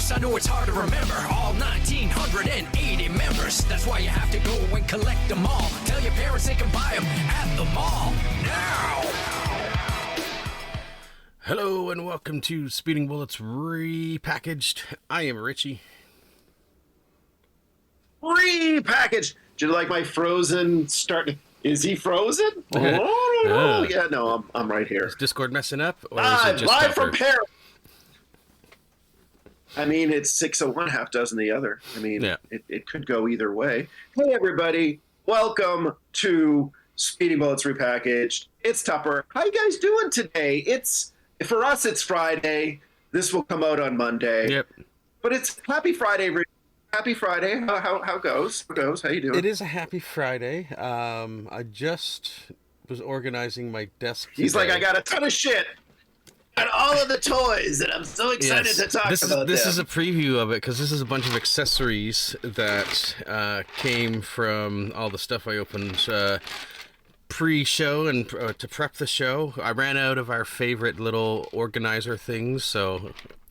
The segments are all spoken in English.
Yes, I know it's hard to remember all 1,980 members. That's why you have to go and collect them all. Tell your parents they can buy them at the mall now. Hello and welcome to Speeding Bullets Repackaged. I am Richie. Repackaged. Do you like my frozen start? Is he frozen? Oh, yeah, no, I'm right here. Is Discord messing up? Or is it just live from Paris. I mean, it's 601, half dozen the other. I mean, it could go either way. Hey, everybody. Welcome to Speeding Bullets Repackaged. It's Tupper. How you guys doing today? For us, it's Friday. This will come out on Monday. Yep. But it's Happy Friday, Happy Friday. How goes? How you doing? It is a happy Friday. I just was organizing my desk today. He's like, I got a ton of shit. Got all of the toys, and I'm so excited to talk about them. This is a preview of it, because this is a bunch of accessories that came from all the stuff I opened pre-show and to prep the show. I ran out of our favorite little organizer things,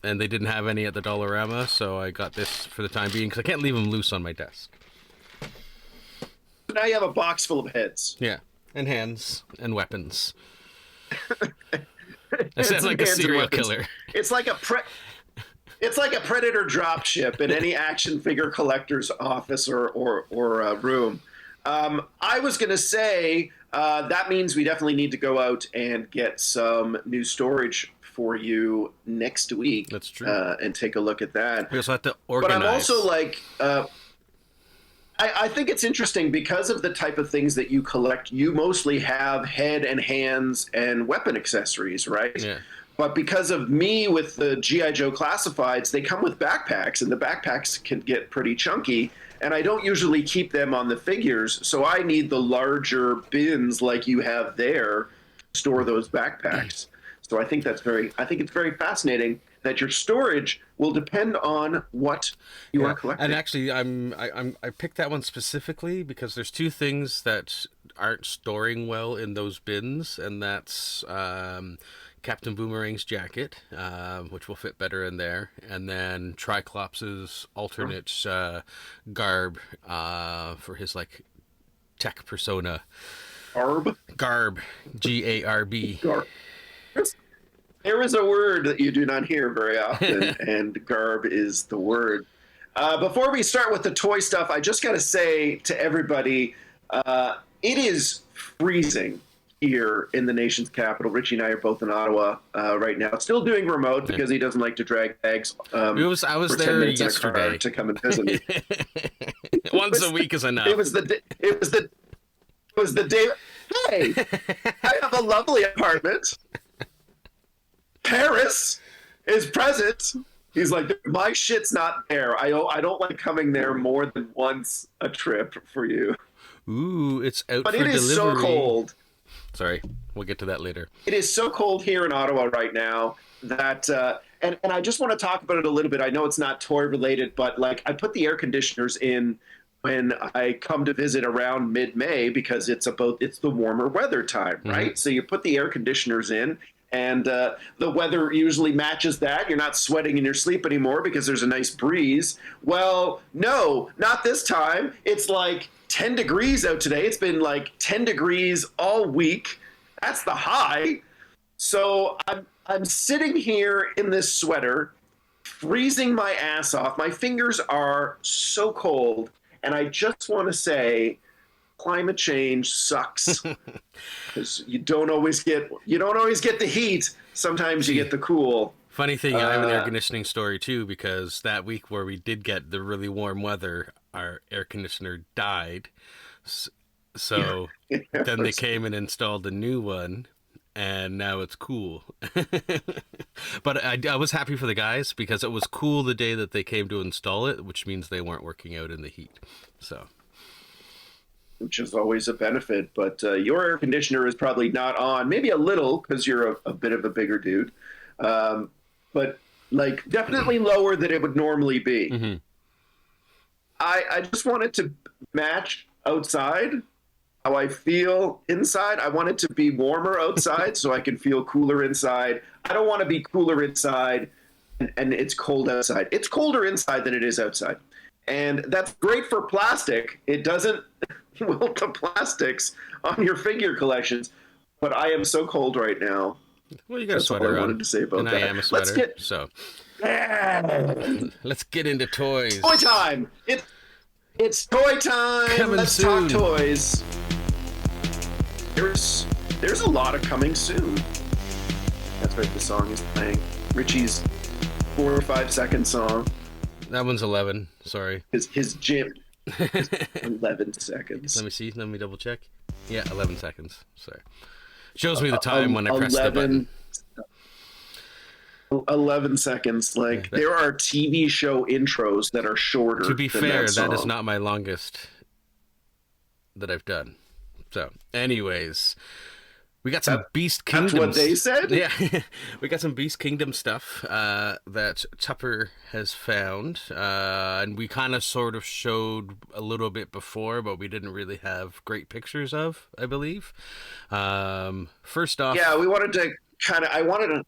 and they didn't have any at the Dollarama, so I got this for the time being, because I can't leave them loose on my desk. So now you have a box full of heads. Yeah, and hands, and weapons. I sound like a serial killer. It's like a Predator dropship in any action figure collector's office or room. I was going to say that means we definitely need to go out and get some new storage for you next week. That's true. And take a look at that. We also have to organize. But I'm also like, I think it's interesting because of the type of things that you collect. You mostly have head and hands and weapon accessories, right? Yeah. But because of me with the G.I. Joe classifieds, they come with backpacks, and the backpacks can get pretty chunky. And I don't usually keep them on the figures, so I need the larger bins like you have there to store those backpacks. So I think it's very fascinating that your storage will depend on what you are collecting. And actually, I picked that one specifically because there's two things that aren't storing well in those bins, and that's Captain Boomerang's jacket, which will fit better in there, and then Triclops's alternate garb for his tech persona. Garb, G-A-R-B. Garb. There is a word that you do not hear very often, and garb is the word. Before we start with the toy stuff, I just got to say to everybody, it is freezing here in the nation's capital. Richie and I are both in Ottawa right now, still doing remote because he doesn't like to drag bags. I was there yesterday to come and visit me. Once a week is enough. It was the day. Hey, I have a lovely apartment. Paris is present. He's like, my shit's not there. I don't like coming there more than once a trip for you. Ooh, it's out for delivery. But it is so cold. Sorry, we'll get to that later. It is so cold here in Ottawa right now that, and I just want to talk about it a little bit. I know it's not toy related, but I put the air conditioners in when I come to visit around mid-May because it's the warmer weather time, right? Mm-hmm. So you put the air conditioners in, and the weather usually matches that. You're not sweating in your sleep anymore because there's a nice breeze. Well, no, not this time. It's 10 degrees out today. It's been 10 degrees all week. That's the high. So I'm sitting here in this sweater, freezing my ass off. My fingers are so cold, and I just want to say, climate change sucks because you don't always get the heat. Sometimes you get the cool. Funny thing, I have an air conditioning story too, because that week where we did get the really warm weather, our air conditioner died. So then they came and installed a new one, and now it's cool. But I was happy for the guys because it was cool the day that they came to install it, which means they weren't working out in the heat. So, which is always a benefit. But your air conditioner is probably not on, maybe a little because you're a bit of a bigger dude. But definitely lower than it would normally be. Mm-hmm. I just want it to match outside how I feel inside. I want it to be warmer outside so I can feel cooler inside. I don't want to be cooler inside and it's cold outside. It's colder inside than it is outside. And that's great for plastic. It doesn't wilt the plastics on your figure collections. But I am so cold right now. Well, you got That's a sweater all I on. wanted to say about and that. I am a sweater. So let's get into toys. Toy time! It's toy time! Coming Let's soon. talk toys. There's a lot of coming soon. That's right, the song is playing. Richie's 4 or 5 second song. That one's 11. Sorry. His gym. 11 seconds. Let me see. Let me double check. Yeah, 11 seconds. Sorry. Shows me the time when I press the button. 11 seconds. Like, there are TV show intros that are shorter. To be than fair, that is song. not my longest that I've done. So, anyways, we got some Beast Kingdom. That's what they said? Yeah, we got some Beast Kingdom stuff that Tupper has found, and we kind of sort of showed a little bit before, but we didn't really have great pictures of, I believe. First off, yeah, we wanted to I wanted to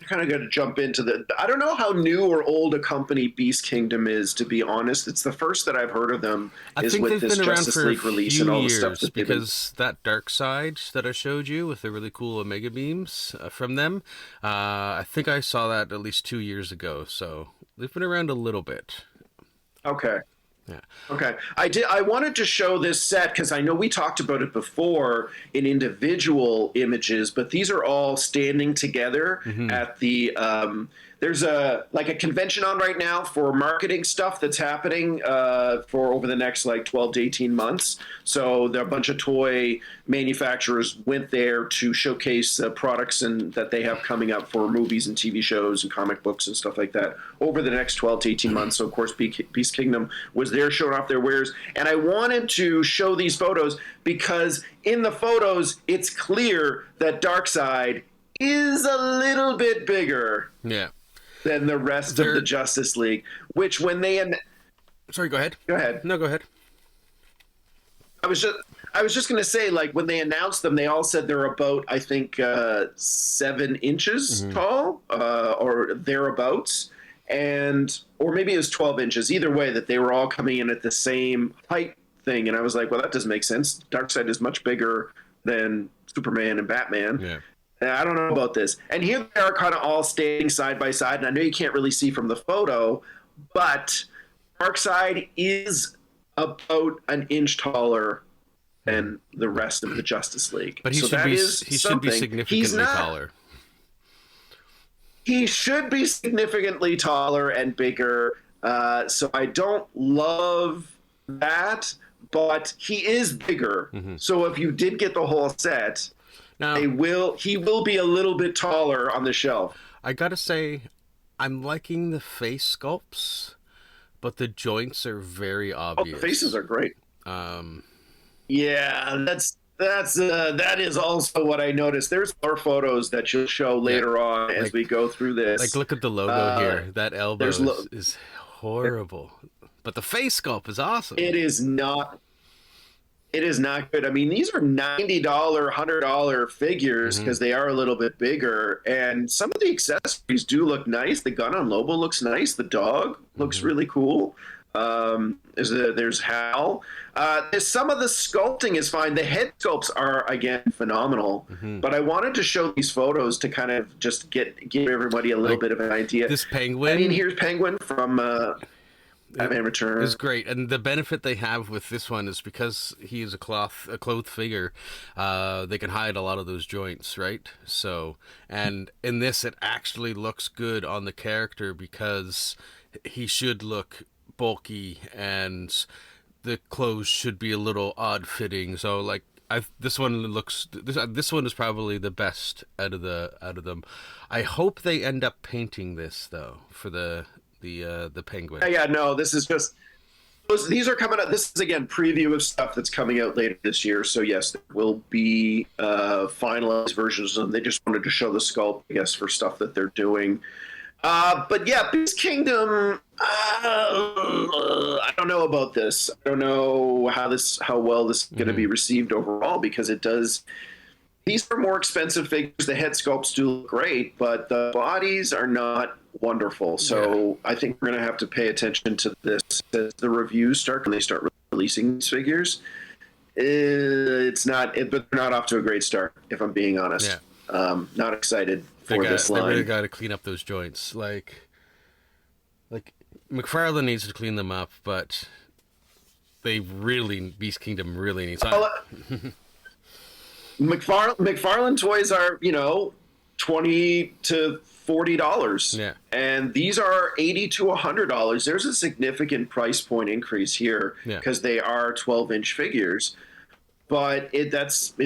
kind of got to jump into I don't know how new or old a company Beast Kingdom is, to be honest. It's the first that I've heard of them. I is think with they've this been around Justice for League a release few and all the years stuff that because that Dark Side that I showed you with the really cool Omega beams from them, I think I saw that at least 2 years ago. So they've been around a little bit. Okay. Yeah. Okay. I wanted to show this set because I know we talked about it before in individual images, but these are all standing together at the there's a convention on right now for marketing stuff that's happening for over the next 12 to 18 months. So there are a bunch of toy manufacturers went there to showcase products and that they have coming up for movies and TV shows and comic books and stuff like that over the next 12 to 18 months. So of course Beast Kingdom was there showing off their wares, and I wanted to show these photos because in the photos it's clear that Darkseid is a little bit bigger. Yeah. Than the rest of the Justice League, which when they Sorry, go ahead. Go ahead. No, go ahead. I was just going to say, when they announced them, they all said they're about, I think, 7 inches tall or thereabouts, or maybe it was 12 inches. Either way, that they were all coming in at the same height thing, and I was like, well, that doesn't make sense. Darkseid is much bigger than Superman and Batman. Yeah. I don't know about this. And here they are kind of all standing side by side. And I know you can't really see from the photo, but Darkseid is about an inch taller than the rest of the Justice League. But he should be significantly taller. He should be significantly taller and bigger. So I don't love that, but he is bigger. So if you did get the whole set... Now, he will be a little bit taller on the shelf. I gotta say, I'm liking the face sculpts, but the joints are very obvious. Oh, the faces are great. Yeah, that is also what I noticed. There's more photos that you'll show later on as we go through this. Look at the logo here. That elbow is horrible, but the face sculpt is awesome. It is not good. I mean, these are $90, $100 figures because they are a little bit bigger. And some of the accessories do look nice. The gun on Lobo looks nice. The dog looks really cool. There's Hal. Some of the sculpting is fine. The head sculpts are, again, phenomenal. But I wanted to show these photos to kind of just give everybody a little bit of an idea. This Penguin. I mean, here's Penguin from... Batman Returns is great, and the benefit they have with this one is because he is a clothed figure, they can hide a lot of those joints, right? So, and in this, it actually looks good on the character because he should look bulky, and the clothes should be a little odd fitting. So, this one is probably the best out of them. I hope they end up painting this though for the Penguin. Yeah, no, this is just these are coming out. This is again preview of stuff that's coming out later this year. So yes, there will be finalized versions of them. They just wanted to show the sculpt, I guess, for stuff that they're doing. But yeah, Beast Kingdom. I don't know about this. I don't know how well this is going to be received overall because it does. These are more expensive figures. The head sculpts do look great, but the bodies are not wonderful. So I think we're going to have to pay attention to this as the reviews start when they start releasing these figures. But they're not off to a great start, if I'm being honest. Not excited for this line. They really got to clean up those joints. Like McFarlane needs to clean them up, but Beast Kingdom really needs. McFarlane toys are, $20 to $40. Yeah. And these are $80 to $100. There's a significant price point increase here because they are 12-inch figures. But it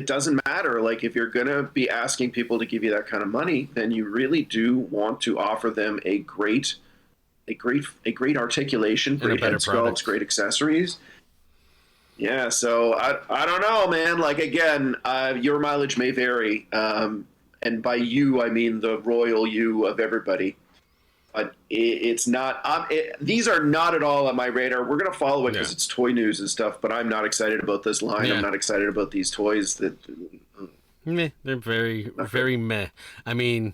doesn't matter. Like, if you're going to be asking people to give you that kind of money, then you really do want to offer them a great articulation, great head sculpts, great accessories. Yeah, so I don't know, man. Like, again, your mileage may vary. And by you, I mean the royal you of everybody. But it's not. These are not at all on my radar. We're going to follow it because it's toy news and stuff. But I'm not excited about this line. I'm not excited about these toys. They're very, very meh. I mean,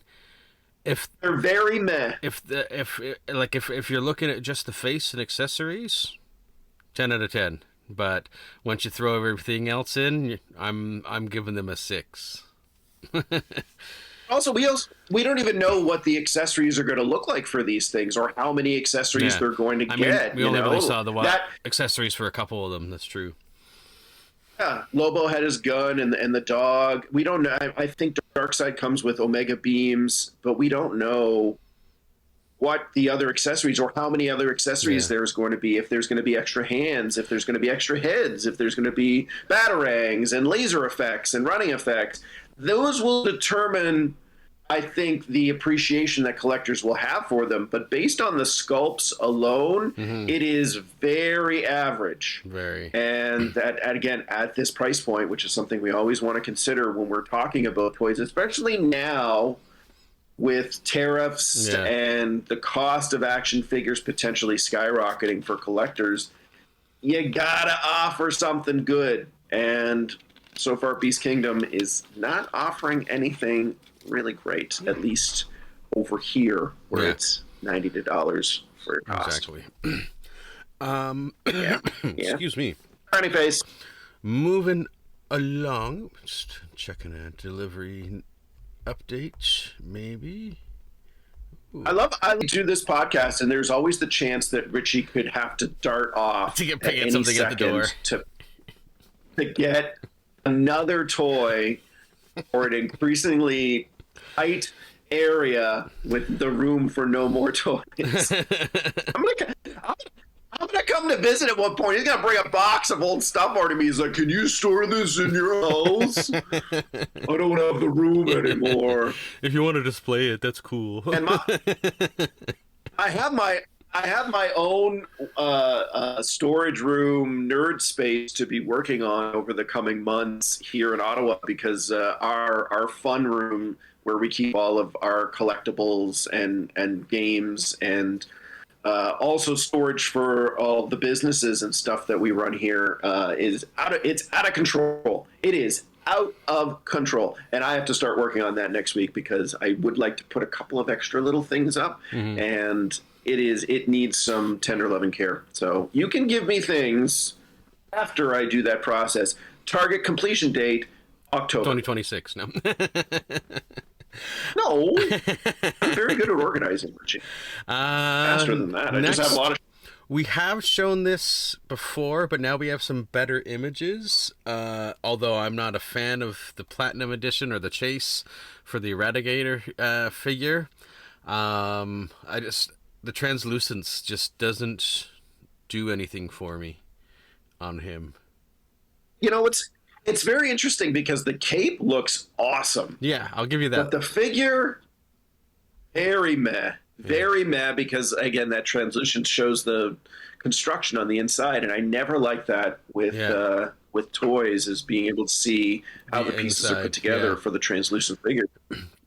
they're very meh. If you're looking at just the face and accessories, 10 out of 10. But once you throw everything else in, I'm giving them a 6. Also, we don't even know what the accessories are going to look like for these things, or how many accessories they're going to get. We only really saw the accessories for a couple of them. That's true. Yeah, Lobo had his gun and the dog. We don't know. I think Darkseid comes with Omega beams, but we don't know what the other accessories or how many other accessories there's going to be. If there's going to be extra hands, if there's going to be extra heads, if there's going to be batarangs and laser effects and running effects. Those will determine, I think, the appreciation that collectors will have for them. But based on the sculpts alone, it is very average. Very. And again, at this price point, which is something we always want to consider when we're talking about toys, especially now with tariffs and the cost of action figures potentially skyrocketing for collectors, you gotta offer something good. And so far, Beast Kingdom is not offering anything really great, at least over here, where it's $90 for your cost. Exactly. Excuse me. Funny face. Moving along, just checking a delivery update, maybe. Ooh. I do this podcast, and there's always the chance that Richie could have to dart off to get something at the door to get another toy or an increasingly tight area with the room for no more toys. I'm gonna come to visit at one point. He's gonna bring a box of old stuff over to me. He's like, "Can you store this in your house? I don't have the room anymore." If you want to display it, that's cool. And I have my own storage room nerd space to be working on over the coming months here in Ottawa, because our fun room where we keep all of our collectibles and games and also storage for all the businesses and stuff that we run here is out of control. It is out of control, and I have to start working on that next week because I would like to put a couple of extra little things up, and it needs some tender loving care. So you can give me things after I do that process. Target completion date October 2026. No. No, I'm very good at organizing, Richie. Faster than that. I just have a lot of. We have shown this before, but now we have some better images. Although I'm not a fan of the Platinum Edition or the Chase for the Eradicator figure. The translucence just doesn't do anything for me on him. You know, it's very interesting because the cape looks awesome. Yeah, I'll give you that. But the figure, very meh. Very meh, because, again, that translucence shows the construction on the inside, and I never like that with toys, is being able to see how the pieces are put together for the translucent figure.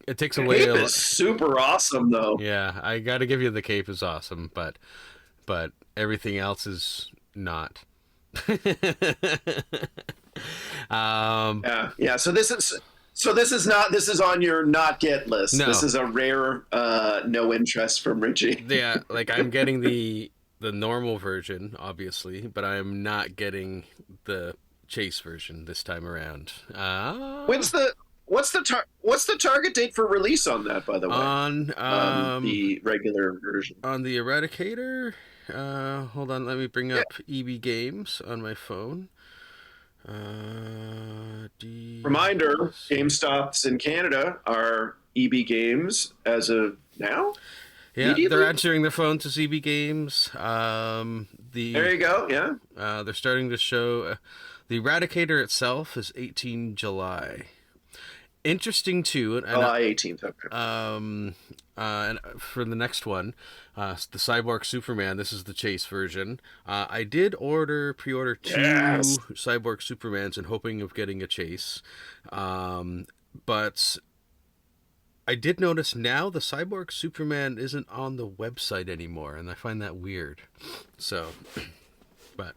It takes away. The cape is super awesome, though. Yeah, I got to give you the cape is awesome, but everything else is not. Yeah. So this is So this is on your not get list. No. This is a rare no interest from Richie. Yeah, like I'm getting the normal version, obviously, but I'm not getting the chase version this time around. What's the target date for release on that, by the way? On the regular version. On the Eradicator, hold on, let me bring up EB Games on my phone. Reminder: GameStops in Canada are EB Games as of now. Yeah, they're answering their phone to CB Games. There you go. Yeah. They're starting to show. The Eradicator itself is 18 July. Interesting too. And July 18th. Okay. And for the next one, the Cyborg Superman. This is the chase version. I did pre-order 2 Cyborg Supermans and hoping of getting a chase, but I did notice now the Cyborg Superman isn't on the website anymore, and I find that weird. So, but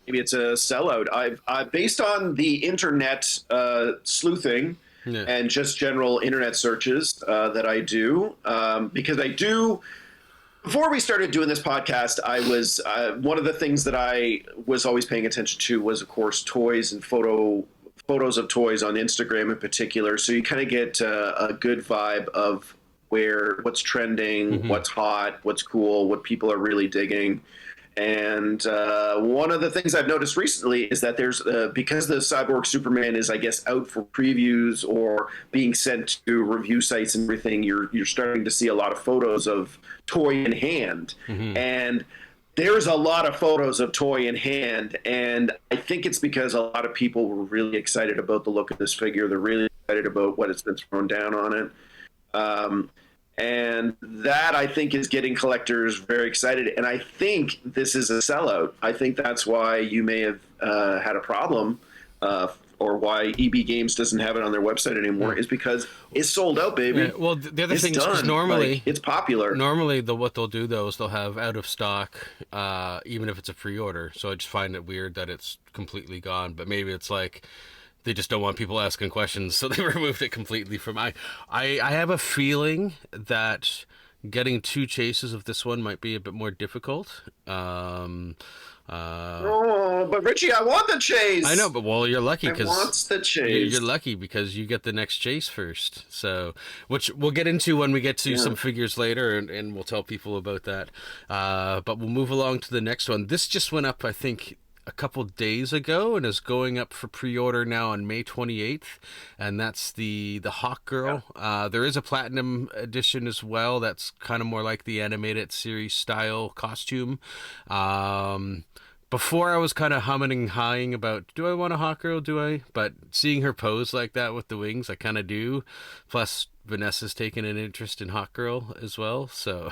maybe it's a sellout. I've based on the internet sleuthing and just general internet searches that I do, because I do. Before we started doing this podcast, I was one of the things that I was always paying attention to was, of course, toys and photos of toys on Instagram in particular. So you kind of get a good vibe of what's trending, what's hot, what's cool, what people are really digging. And one of the things I've noticed recently is that there's because the Cyborg Superman is, I guess, out for previews or being sent to review sites and everything, you're starting to see a lot of photos of toy in hand. And there's a lot of photos of toy in hand, and I think it's because a lot of people were really excited about the look of this figure. They're really excited about what has been thrown down on it. And that, I think, is getting collectors very excited. And I think this is a sellout. I think that's why you may have had a problem, or why EB Games doesn't have it on their website anymore, is because it's sold out, baby. Yeah, well, the other thing is normally it's popular. Normally, what they'll do though is they'll have out of stock, even if it's a pre-order. So I just find it weird that it's completely gone. But maybe it's like they just don't want people asking questions, so they removed it completely from. I have a feeling that getting 2 chases of this one might be a bit more difficult. But Richie, I want the chase. I know, but you're lucky because wants the chase. You're lucky because you get the next chase first. So, which we'll get into when we get to some figures later, and we'll tell people about that. But we'll move along to the next one. This just went up, I think, a couple days ago, and is going up for pre-order now on May 28th, and that's the Hawk Girl. There is a platinum edition as well. That's kind of more like the animated series style costume. Before I was kind of humming and hawing about, do I want a Hawk Girl? Do I? But seeing her pose like that with the wings, I kind of do. Plus, Vanessa's taken an interest in Hawk Girl as well, so.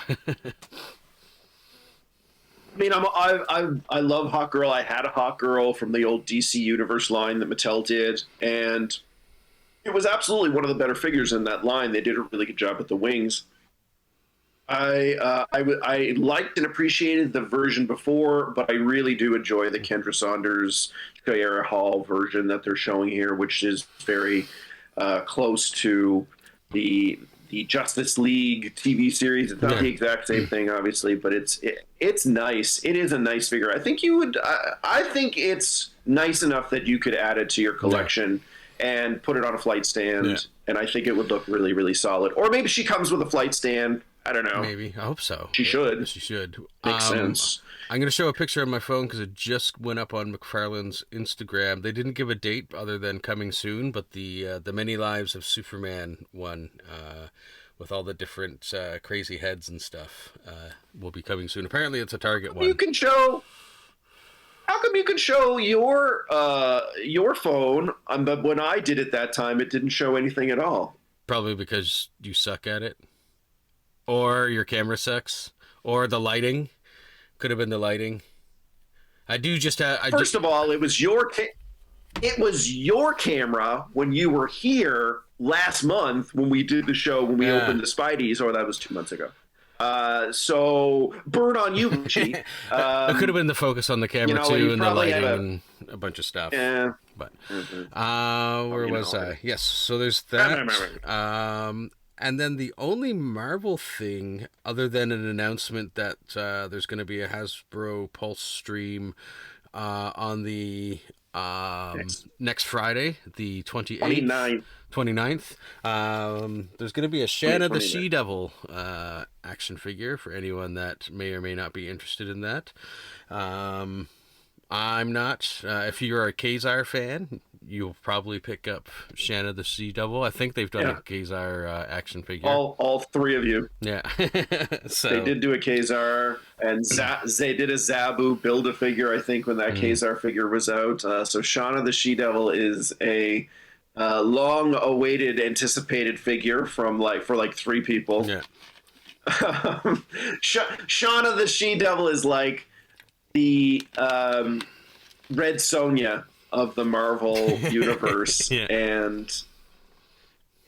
I mean, I love Hawk Girl. I had a Hawk Girl from the old DC Universe line that Mattel did, and it was absolutely one of the better figures in that line. They did a really good job with the wings. I liked and appreciated the version before, but I really do enjoy the Kendra Saunders Shayera Hall version that they're showing here, which is very close to the Justice League TV series. It's not the exact same thing, obviously, but it's nice. It is a nice figure. I think you would. I think it's nice enough that you could add it to your collection and put it on a flight stand, and I think it would look really, really solid. Or maybe she comes with a flight stand. I don't know. Maybe. I hope so. She should. She should. Makes sense. I'm going to show a picture on my phone because it just went up on McFarlane's Instagram. They didn't give a date other than coming soon, but the Many Lives of Superman one, with all the different crazy heads and stuff, will be coming soon. Apparently, it's a Target one. How come you can show your phone? But when I did it that time, it didn't show anything at all. Probably because you suck at it. Or your camera sucks. Or the lighting. Could have been the lighting. I do just... First of all, it was your camera when you were here last month when we did the show, when we opened the Spideys, or that was 2 months ago. So burn on you, Richie. It could have been the focus on the camera too, and the lighting and a bunch of stuff. Yeah. But where was I? Yes, so there's that. And then the only Marvel thing, other than an announcement that there's going to be a Hasbro Pulse stream on the next Friday, the 28th. 29th. There's going to be a Shanna the She-Devil action figure for anyone that may or may not be interested in that. I'm not. If you're a Kazar fan, you'll probably pick up Shanna the She-Devil. I think they've done a Kazar action figure. All three of you. Yeah. So they did do a Kazar, and they did a Zabu Build-A-Figure, I think, when that Kazar figure was out. So Shanna the She-Devil is a long-awaited, anticipated figure for three people. Yeah. Shauna the She-Devil is like the Red Sonja of the Marvel universe, and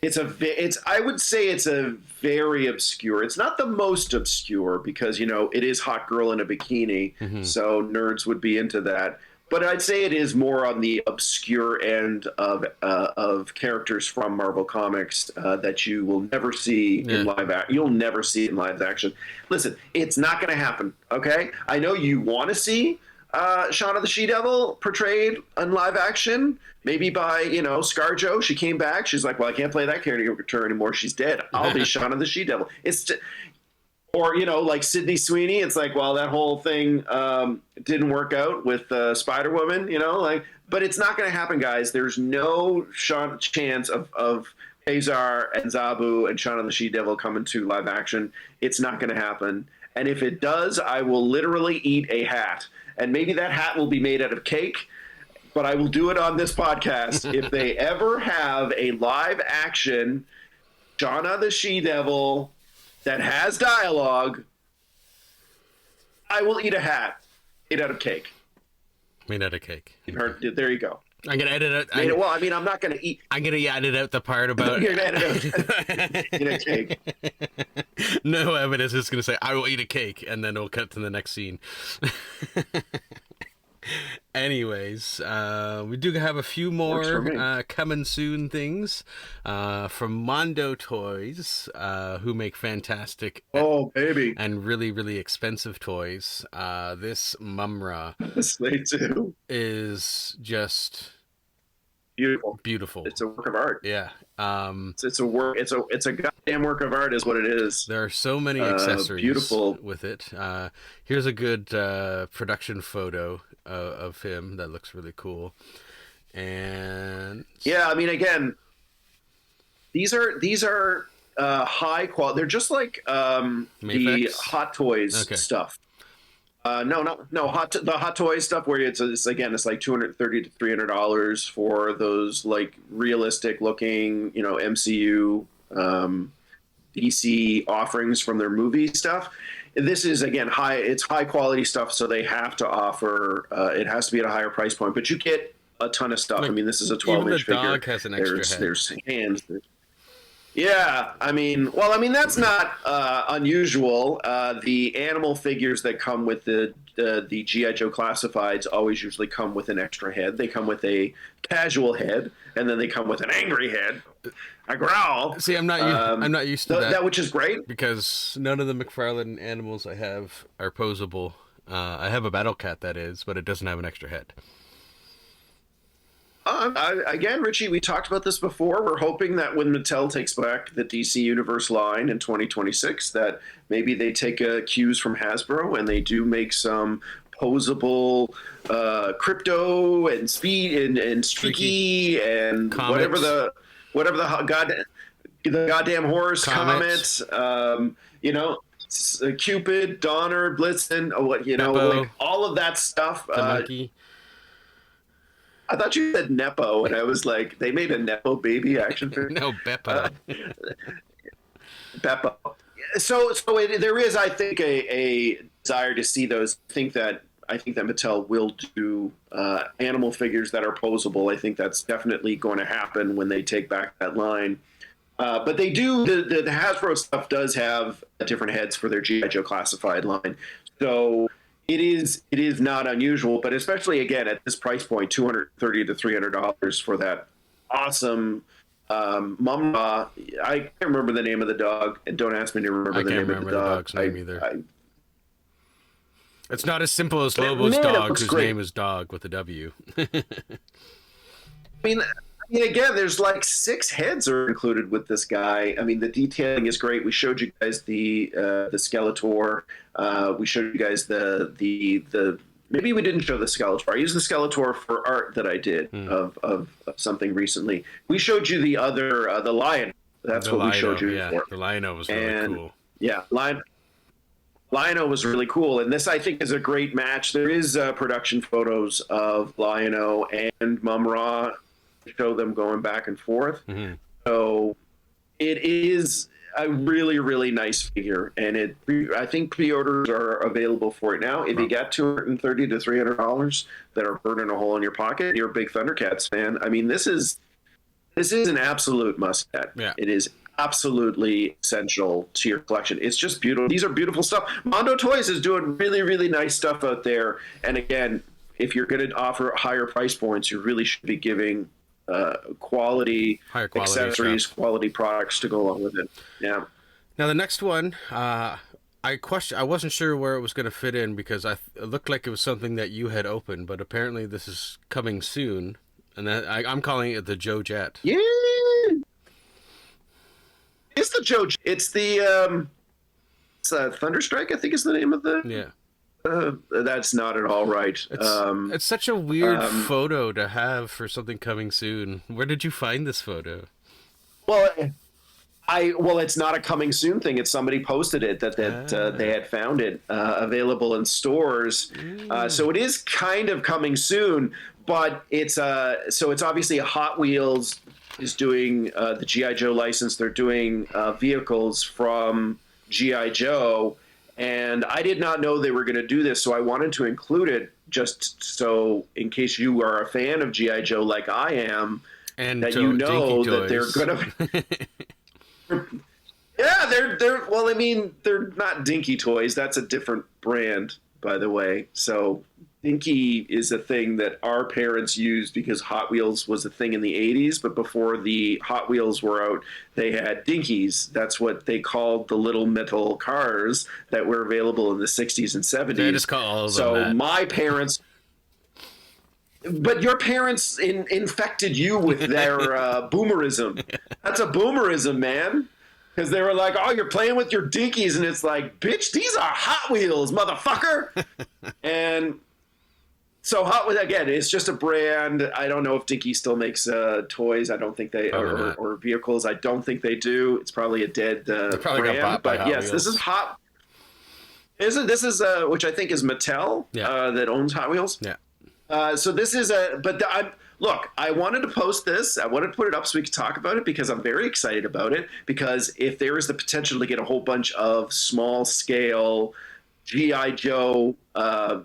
I would say it's a very obscure. It's not the most obscure because it is hot girl in a bikini, so nerds would be into that. But I'd say it is more on the obscure end of characters from Marvel Comics that you will never see in live action. You'll never see it in live action. Listen, it's not going to happen. Okay, I know you want to see Shauna the She-Devil portrayed in live action, maybe by ScarJo. She came back. She's like, well, I can't play that character anymore. She's dead. I'll be Shauna the She-Devil. It's just, or like Sydney Sweeney. It's like, well, that whole thing didn't work out with Spider-Woman. But it's not going to happen, guys. There's no chance of Kazar and Zabu and Shauna the She-Devil coming to live action. It's not going to happen. And if it does, I will literally eat a hat. And maybe that hat will be made out of cake, but I will do it on this podcast. If they ever have a live action Shauna the She-Devil that has dialogue, I will eat a hat made out of cake. Made out of cake. There you go. I'm gonna edit out. I'm not gonna eat. I'm gonna edit out the part about. You're gonna edit out eat a cake. No evidence. It's gonna say I will eat a cake, and then we'll cut to the next scene. Anyways, we do have a few more coming soon things from Mondo Toys, who make fantastic and really, really expensive toys. This Mumra is just beautiful. It's a work of art. Yeah. It's a goddamn work of art is what it is. There are so many accessories beautiful with it. Here's a good production photo of him that looks really cool. And yeah, again, these are high quality. They're just like the Hot Toys stuff. The Hot Toys stuff where it's like $230 to $300 for those like realistic looking MCU DC offerings from their movie stuff. This is again high quality stuff, so they have to offer. It has to be at a higher price point, but you get a ton of stuff. This is a 12-inch figure. Dog has an extra head. There's hands. Yeah, that's not unusual. The animal figures that come with the G.I. Joe classifieds always usually come with an extra head. They come with a casual head, and then they come with an angry head, a growl. See, I'm not used to that, which is great because none of the McFarlane animals I have are posable. I have a Battle Cat that is, but it doesn't have an extra head. Again, Richie, we talked about this before. We're hoping that when Mattel takes back the DC Universe line in 2026, that maybe they take cues from Hasbro and they do make some posable crypto and speed and streaky and Comets. whatever the goddamn horse Comets. Cupid, Donner, Blitzen, like all of that stuff. The monkey. I thought you said Nepo, and I was like, they made a Nepo baby action figure. No, Beppo. Beppo. So there is, I think, a desire to see those. I think that Mattel will do animal figures that are posable. I think that's definitely going to happen when they take back that line. But they do, the Hasbro stuff does have different heads for their G.I. Joe classified line. So it is not unusual, but especially again at this price point, $230 to $300 for that awesome Mum-Ra. I can't remember the name of the dog, and don't ask me to remember the name of the dog. Dog's name either. It's not as simple as Lobo's dog, whose name is Dog with a W. I mean, again, there's like 6 heads are included with this guy. I mean, the detailing is great. We showed you guys the Skeletor. We showed you guys the maybe we didn't show the Skeletor. I used the Skeletor for art that I did of something recently. We showed you the other the Lion. That's what we showed you. Yeah, the Lion-O was really cool. Yeah, Lion-O was really cool, and this I think is a great match. There is production photos of Lion-O and Mum-Ra. Show them going back and forth. So it is a really, really nice figure, and I think pre-orders are available for it now. If you get $230 to $300 that are burning a hole in your pocket, you're a big Thundercats fan. I mean, this is an absolute must-get. Yeah. It is absolutely essential to your collection. It's just beautiful. These are beautiful stuff. Mondo Toys is doing really, really nice stuff out there. And again, if you're going to offer higher price points, you really should be giving quality accessories, quality products to go along with it. Yeah. Now the next one, I wasn't sure where it was going to fit in because it looked like it was something that you had opened, but apparently this is coming soon, and I'm calling it the Joe Jet. Yeah. It's the Joe. It's the Thunderstrike, I think is the name of the. Yeah. That's not at all right. It's such a weird photo to have for something coming soon. Where did you find this photo? Well, it's not a coming soon thing. It's somebody posted it that they had found it available in stores. So it is kind of coming soon, but it's obviously Hot Wheels is doing the G.I. Joe license. They're doing vehicles from G.I. Joe. And I did not know they were going to do this, so I wanted to include it just so in case you are a fan of G.I. Joe like I am, and that you know that they're going to... Yeah, they're well, I mean, they're not Dinky Toys. That's a different brand, by the way. So Dinky is a thing that our parents used because Hot Wheels was a thing in the 80s, but before the Hot Wheels were out, they had Dinkies. That's what they called the little metal cars that were available in the 60s and 70s. They just call all of them so that. My parents... But your parents infected you with their boomerism. That's a boomerism, man. Because they were like, oh, you're playing with your Dinkies. And it's like, bitch, these are Hot Wheels, motherfucker. And... So Hot Wheels, again, it's just a brand. I don't know if Dinky still makes toys. I don't think they or vehicles. I don't think they do. It's probably a dead brand. Got but yes, Wheels. This is Hot. This is which I think is Mattel that owns Hot Wheels. Yeah. So this is look. I wanted to post this. I wanted to put it up so we could talk about it because I'm very excited about it. Because if there is the potential to get a whole bunch of small scale G.I. Joe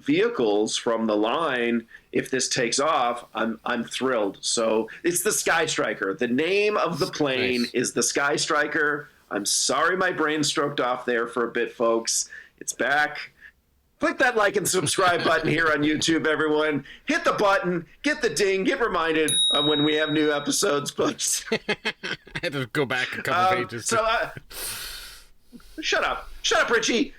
vehicles from the line, if this takes off, I'm thrilled. So it's the Sky Striker. The name of the plane is the Sky Striker. I'm sorry my brain stroked off there for a bit, folks. It's back. Click that like and subscribe button here on YouTube, everyone. Hit the button, get the ding, get reminded of when we have new episodes. But I had to go back a couple pages. Shut up, Richie.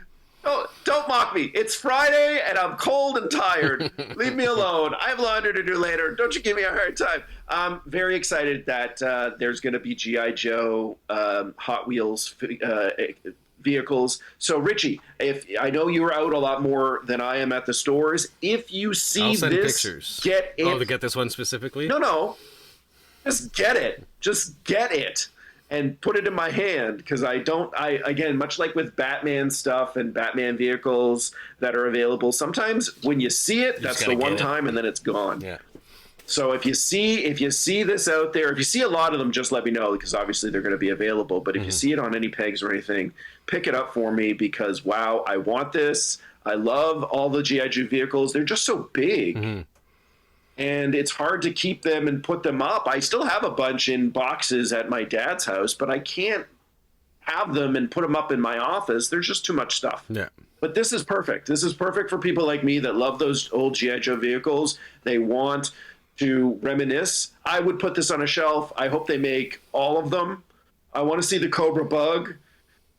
Oh, don't mock me. It's Friday, and I'm cold and tired. Leave me alone. I have laundry to do later. Don't you give me a hard time. I'm very excited that there's going to be G.I. Joe Hot Wheels vehicles. So, Richie, if I know you're out a lot more than I am at the stores, if you see this, pictures. Get it. Oh, to get this one specifically? No. Just get it. Just get it. And put it in my hand because again, much like with Batman stuff and Batman vehicles that are available, sometimes when you see it, that's the one time and then it's gone. Yeah. So if you see this out there, if you see a lot of them, just let me know because obviously they're going to be available. But if you see it on any pegs or anything, pick it up for me because wow, I want this. I love all the G.I. Joe vehicles. They're just so big. and it's hard to keep them and put them up. I still have a bunch in boxes at my dad's house, but I can't have them and put them up in my office. There's just too much stuff. Yeah. But this is perfect. This is perfect for people like me that love those old G.I. Joe vehicles. They want to reminisce. I would put this on a shelf. I hope they make all of them. I want to see the Cobra Bug.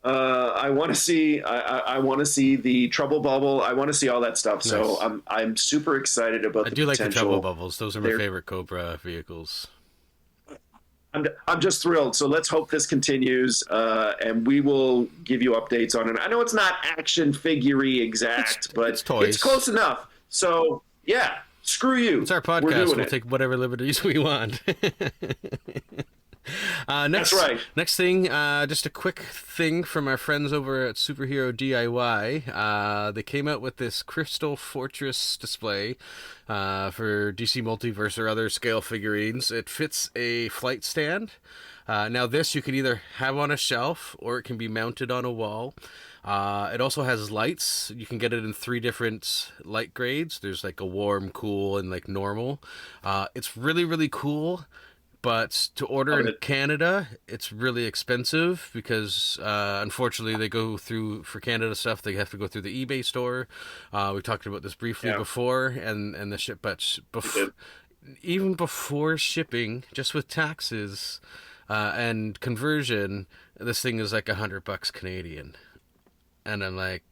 I want to see. I want to see the Trouble Bubble. I want to see all that stuff. Nice. So I'm super excited about. I do like the Trouble Bubbles. Those are my favorite Cobra vehicles. I'm just thrilled. So let's hope this continues, and we will give you updates on it. I know it's not action figure-y exact, but it's close enough. So yeah, screw you. It's our podcast. We'll take whatever liberties we want. That's right. Next thing, just a quick thing from our friends over at Superhero DIY. They came out with this Crystal Fortress display for DC Multiverse or other scale figurines. It fits a flight stand. Now this you can either have on a shelf or it can be mounted on a wall. It also has lights. You can get it in 3 different light grades. There's like a warm, cool, and like normal. It's really, really cool. But to order in Canada, it's really expensive because, unfortunately, they go through, for Canada stuff, they have to go through the eBay store. We talked about this briefly before, and the ship, but even before shipping, just with taxes and conversion, this thing is like $100 Canadian. And I'm like...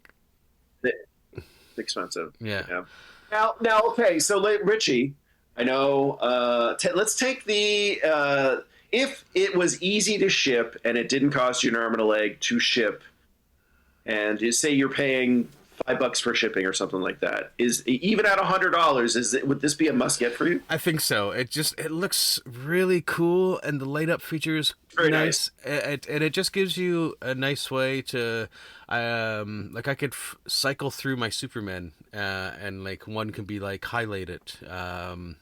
It's expensive. Yeah. Now, okay, so Richie... I know. Let's take the if it was easy to ship and it didn't cost you an arm and a leg to ship, and you say you're paying $5 for shipping or something like that. Is even at $100? Would this be a must get for you? I think so. It looks really cool, and the light up features very nice. And it just gives you a nice way to, like I could cycle through my Superman, and like one can be like highlighted,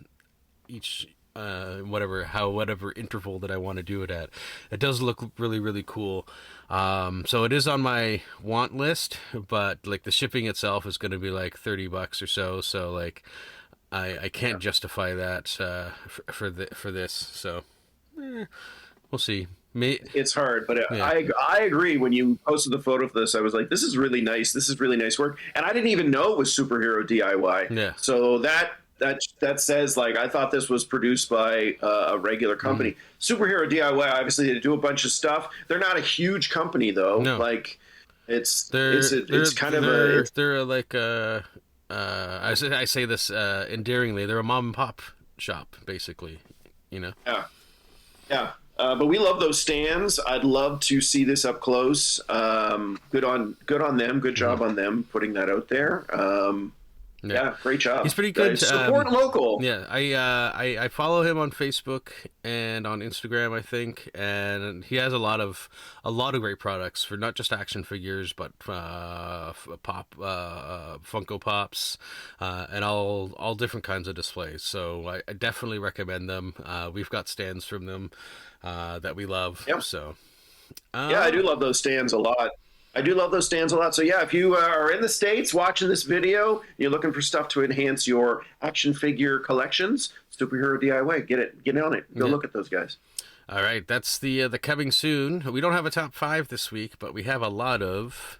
each. Whatever interval that I want to do it at. It does look really, really cool. So it is on my want list, but like the shipping itself is going to be like $30 or so. So like I can't justify that for this. So we'll see. It's hard, but I agree. When you posted the photo of this, I was like, this is really nice. This is really nice work. And I didn't even know it was Superhero DIY. Yeah. So that says, like, I thought this was produced by a regular company. Superhero DIY, obviously, they do a bunch of stuff. They're not a huge company, though. No. Like, they're like I say this endearingly. They're a mom and pop shop, basically. You know. Yeah. But we love those stands. I'd love to see this up close. Good on them. Good job on them putting that out there. Yeah, great job. He's pretty good. Support local. Yeah, I follow him on Facebook and on Instagram, I think, and he has a lot of great products for not just action figures, but Funko Pops, and all different kinds of displays. So I definitely recommend them. We've got stands from them that we love. Yep. So yeah, I do love those stands a lot. So yeah, if you are in the States watching this video, you're looking for stuff to enhance your action figure collections, Superhero DIY, get on it. Go look at those guys. All right, that's the coming soon. We don't have a top 5 this week, but we have a lot of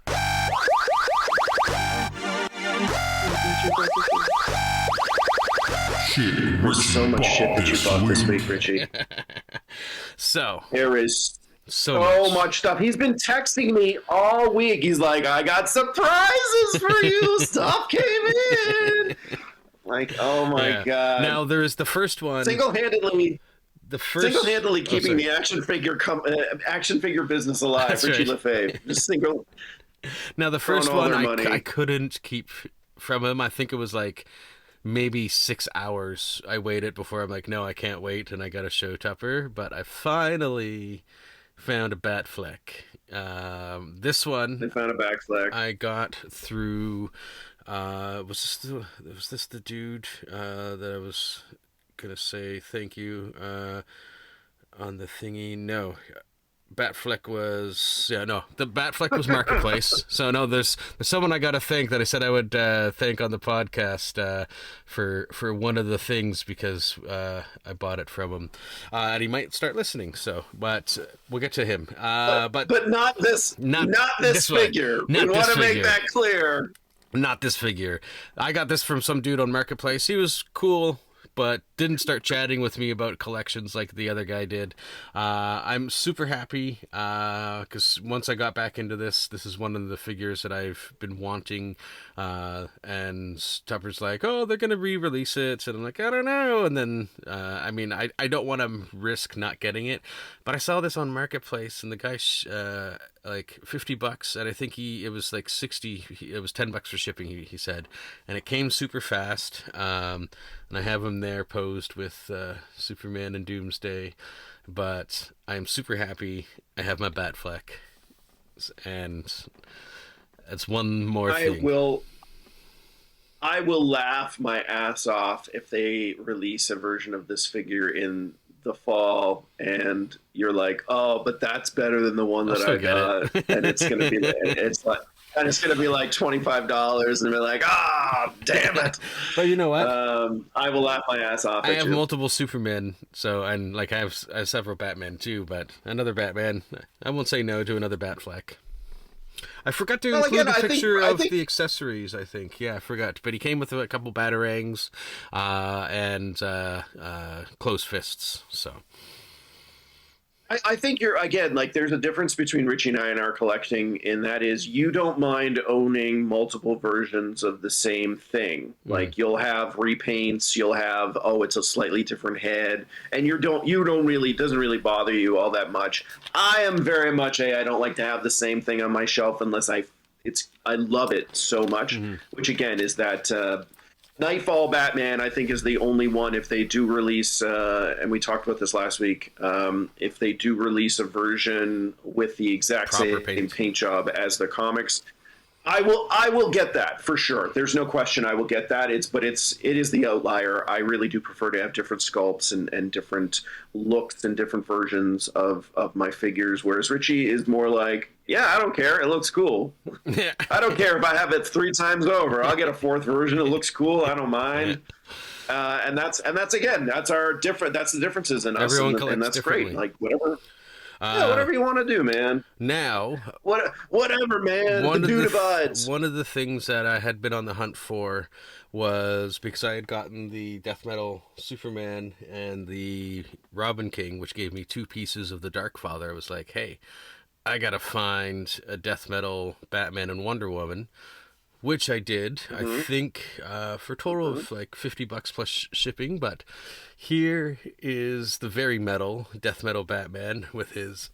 so much shit that you bought this week, Richie. So there is so much stuff. He's been texting me all week. He's like, I got surprises for you. Stuff came in. Like, oh my God. Now there's the first one. Single-handedly keeping the action figure business alive. That's Richie right. Lefebvre. Just single. Now the first one I couldn't keep from him. I think it was like maybe 6 hours I waited before I'm like, no, I can't wait, and I got to show Tupper. But I finally found a Batfleck. This one they found a Batfleck I got through was this the dude that I was gonna say thank you on the thingy? No, Batfleck was the Batfleck was Marketplace. So no, there's someone I gotta thank that I said I would thank on the podcast for one of the things because I bought it from him, and he might start listening. So, but we'll get to him. But not this, not this figure. We want to make that clear. Not this figure. I got this from some dude on Marketplace. He was cool, but didn't start chatting with me about collections like the other guy did. I'm super happy because once I got back into this is one of the figures that I've been wanting. And Tupper's like, oh, they're going to re-release it. And I'm like, I don't know. And then, I don't want to risk not getting it. But I saw this on Marketplace and the guy, like $50, and I think it was like 60. It was $10 for shipping. He said, and it came super fast. And I have him there posed with Superman and Doomsday. But I'm super happy. I have my Batfleck, and that's one more thing. I will laugh my ass off if they release a version of this figure in the fall and you're like, oh, but that's better than the one that I got. And it's going to be like $25 and be like, ah, damn it. But you know what? I will laugh my ass off. I have multiple Supermen, and like I have several Batmen too, but another Batman, I won't say no to another Batfleck. I forgot to include a picture of the accessories, I think. Yeah, I forgot. But he came with a couple batarangs and closed fists. So I think you're, again, like there's a difference between Richie and I and our collecting, and that is you don't mind owning multiple versions of the same thing. Like you'll have repaints, you'll have, it's a slightly different head, and it doesn't really bother you all that much. I am very much I don't like to have the same thing on my shelf unless I love it so much, which again is that Nightfall Batman, I think, is the only one, if they do release, and we talked about this last week, if they do release a version with the exact same paint job as the comics, I will get that for sure. There's no question I will get that. It is the outlier. I really do prefer to have different sculpts and different looks and different versions of my figures, whereas Richie is more like, yeah, I don't care. It looks cool. Yeah. I don't care if I have it 3 times over. I'll get a 4th version. It looks cool. I don't mind. Yeah. And that's the differences in us. Everyone and that's great. Like whatever. Yeah, whatever you want to do, man. Now, whatever, man. One of the things that I had been on the hunt for was because I had gotten the Death Metal Superman and the Robin King, which gave me 2 pieces of the Dark Father. I was like, hey, I gotta find a Death Metal Batman and Wonder Woman, which I did. I think for a total of like $50 plus shipping. But here is the very metal Death Metal Batman with his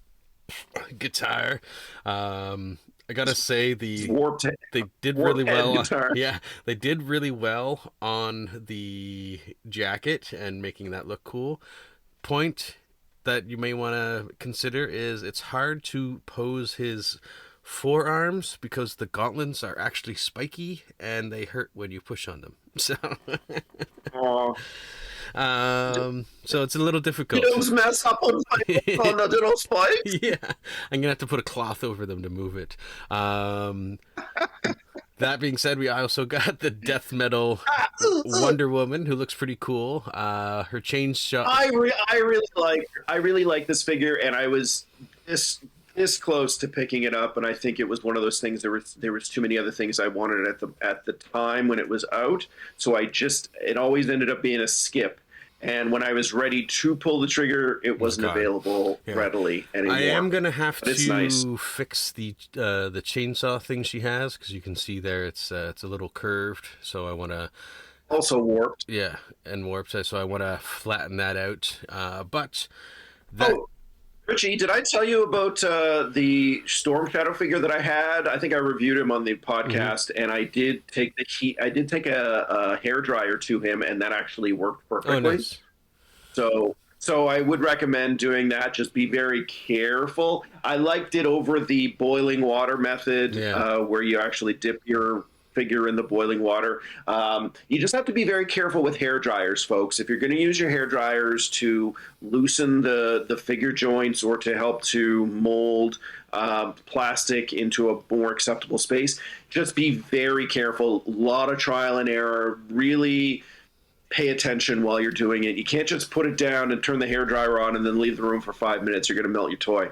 guitar. I gotta say they did really well. They did really well on the jacket and making that look cool. Point that you may want to consider is it's hard to pose his forearms because the gauntlets are actually spiky and they hurt when you push on them. So, so it's a little difficult. You don't mess up on the little spikes. Yeah, I'm gonna have to put a cloth over them to move it. That being said, we also got the Death Metal Wonder Woman, who looks pretty cool. Her chain shot. I really like this figure, and I was this close to picking it up, and I think it was one of those things. There was too many other things I wanted at the time when it was out, so it always ended up being a skip. And when I was ready to pull the trigger, it wasn't available readily anymore. I am gonna have to fix the chainsaw thing she has, because you can see there it's a little curved. So I want to also warped. Yeah, and warped. So I want to flatten that out. Richie, did I tell you about the Storm Shadow figure that I had? I think I reviewed him on the podcast, and I did take a hair dryer to him, and that actually worked perfectly. Oh, nice. So I would recommend doing that. Just be very careful. I liked it over the boiling water method, where you actually dip your Build-A-Figure in the boiling water. You just have to be very careful with hair dryers, folks. If you're going to use your hair dryers to loosen the figure joints or to help to mold plastic into a more acceptable space, just be very careful. A lot of trial and error. Really pay attention while you're doing it. You can't just put it down and turn the hairdryer on and then leave the room for 5 minutes. You're going to melt your toy.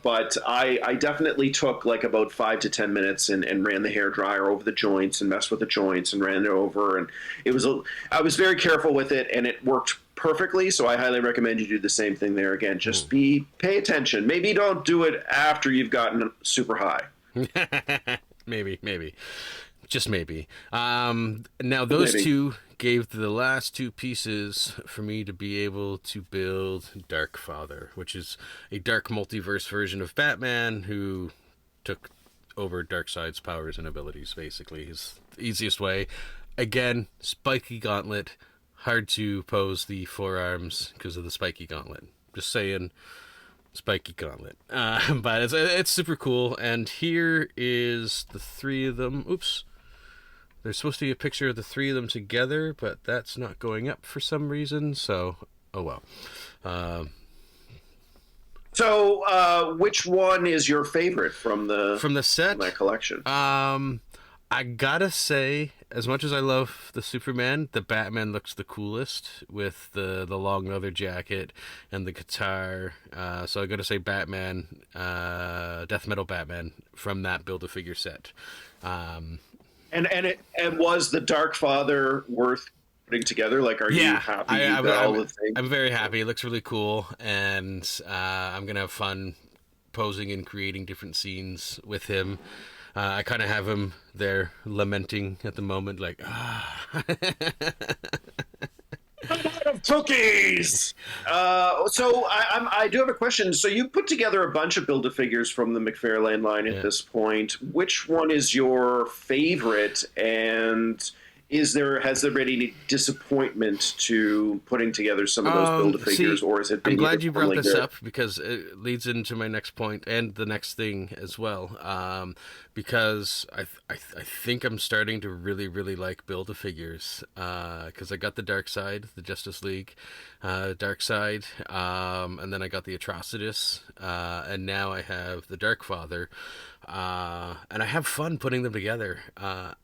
But I definitely took like about 5 to 10 minutes and ran the hairdryer over the joints and messed with the joints and ran it over. And I was very careful with it, and it worked perfectly. So I highly recommend you do the same thing there. Again, just pay attention. Maybe don't do it after you've gotten super high. Maybe. Just maybe. Now those two gave the last two pieces for me to be able to build Dark Father, which is a dark multiverse version of Batman who took over Darkseid's powers and abilities, basically. Is the easiest way. Again, spiky gauntlet. Hard to pose the forearms because of the spiky gauntlet. Just saying, spiky gauntlet. But it's super cool. And here is the three of them. Oops. There's supposed to be a picture of the three of them together, but that's not going up for some reason, so, oh well. So, which one is your favorite from the set? From that collection? I gotta say, as much as I love the Superman, the Batman looks the coolest with the long leather jacket and the guitar. So I gotta say Batman, Death Metal Batman from that Build-A-Figure set. And was the Dark Father worth putting together? Like, are you happy with all the things? I'm very happy. It looks really cool, and I'm gonna have fun posing and creating different scenes with him. I kind of have him there lamenting at the moment, like, I'm out of cookies. So I do have a question. So you put together a bunch of Build-A-Figures from the McFarlane line at this point. Which one is your favorite? And has there been any disappointment to putting together some of those Build-A-Figures, or is it? I'm glad you brought this up because it leads into my next point and the next thing as well. Because I think I'm starting to really, really like Build-A-Figures because I got the Darkseid, the Justice League Darkseid, and then I got the Atrocitus, and now I have the Dark Father. And I have fun putting them together.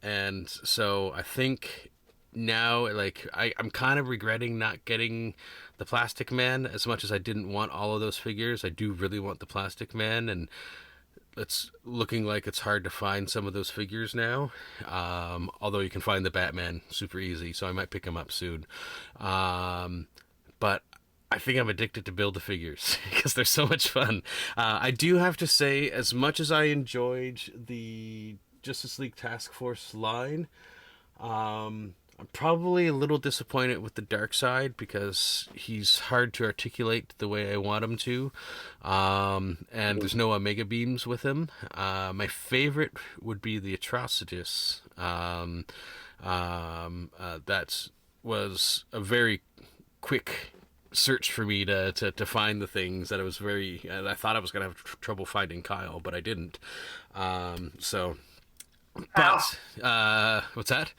And so I think now, like, I'm kind of regretting not getting the Plastic Man as much as I didn't want all of those figures. I do really want the Plastic Man, and it's looking like it's hard to find some of those figures now. Although you can find the Batman super easy, so I might pick him up soon. But I think I'm addicted to Build-A-Figures because they're so much fun. I do have to say, as much as I enjoyed the Justice League Task Force line, I'm probably a little disappointed with the Darkseid because he's hard to articulate the way I want him to. And there's no Omega Beams with him. My favorite would be the Atrocitus. That was a very quick search for me to find the things that I thought I was going to have trouble finding Kyle, but I didn't. What's that?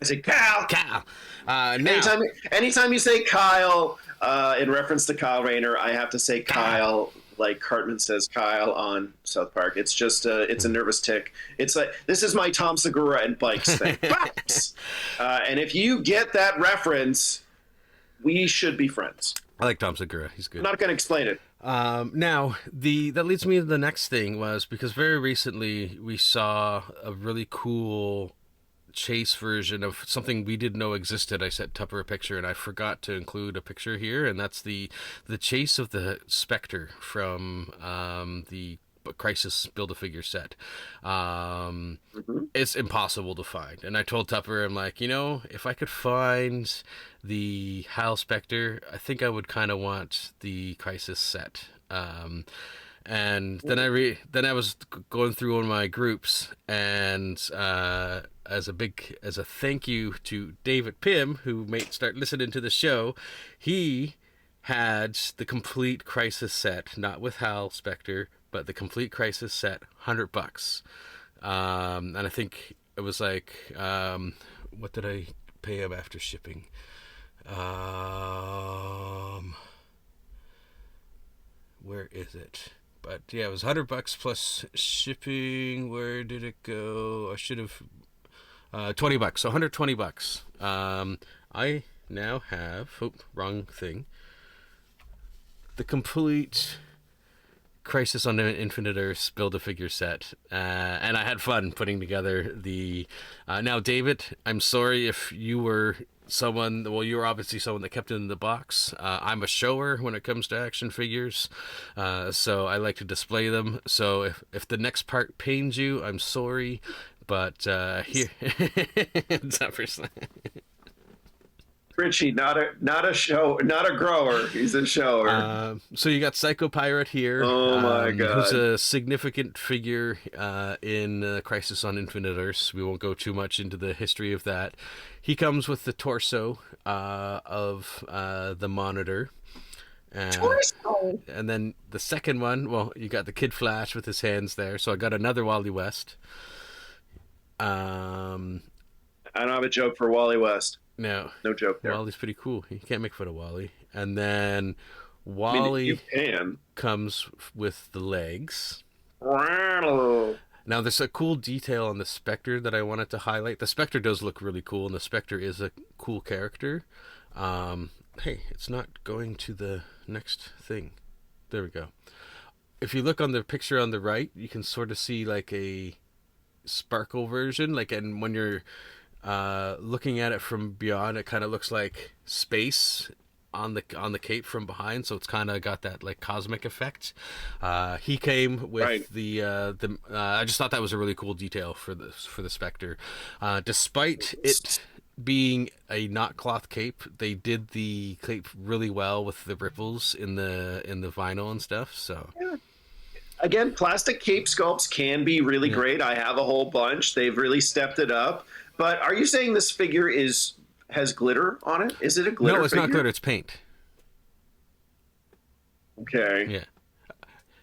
I say Kyle. Now, Anytime you say Kyle in reference to Kyle Rayner, I have to say Kyle like Cartman says Kyle on South Park. It's just it's a nervous tick. It's like, this is my Tom Segura and bikes thing. And if you get that reference, we should be friends. I like Tom Segura. He's good. I'm not going to explain it. Now, that leads me to the next thing was because very recently we saw a really cool chase version of something we didn't know existed. I sent Tupper a picture and I forgot to include a picture here, and that's the chase of the Spectre from the Crisis Build-A-Figure set. It's impossible to find, and I told Tupper, I'm like, if I could find the Hal Spectre, I think I would kind of want the Crisis set. And then I was going through one of my groups, and as a thank you to David Pim, who may start listening to the show, he had the complete Crisis set, not with Hal Spectre, but the complete Crisis set, $100. And I think it was like, what did I pay him after shipping? Where is it? But yeah, it was $100 plus shipping. Where did it go? I should have $20, so $120. I now have wrong thing. The complete Crisis on Infinite Earths Build-A-Figure set, and I had fun putting together the. Now, David, I'm sorry if you were someone. Well, you were obviously someone that kept it in the box. I'm a shower when it comes to action figures, so I like to display them. So if the next part pains you, I'm sorry, but here, it's not for Richie, not a grower. He's a shower. So you got Psycho Pirate here. Oh my God! Who's a significant figure in Crisis on Infinite Earths. We won't go too much into the history of that. He comes with the torso of the Monitor. Torso. And then the second one, well, you got the Kid Flash with his hands there. So I got another Wally West. I don't have a joke for Wally West. No joke there. Wally's pretty cool. You can't make fun of Wally. And then Wally comes with the legs. Now there's a cool detail on the Spectre that I wanted to highlight. The Spectre does look really cool, and the Spectre is a cool character. Hey, it's not going to the next thing. There we go. If you look on the picture on the right, you can sort of see like a sparkle version. And when you're looking at it from beyond, it kind of looks like space on the cape from behind, so it's kind of got that like cosmic effect. He came with the I just thought that was a really cool detail for the Spectre. Despite it being a not cloth cape, they did the cape really well with the ripples in the vinyl and stuff. So again, plastic cape sculpts can be really great. I have a whole bunch. They've really stepped it up. But are you saying this figure has glitter on it? Is it a glitter? No, it's figure? not glitter. It's paint. Okay. Yeah.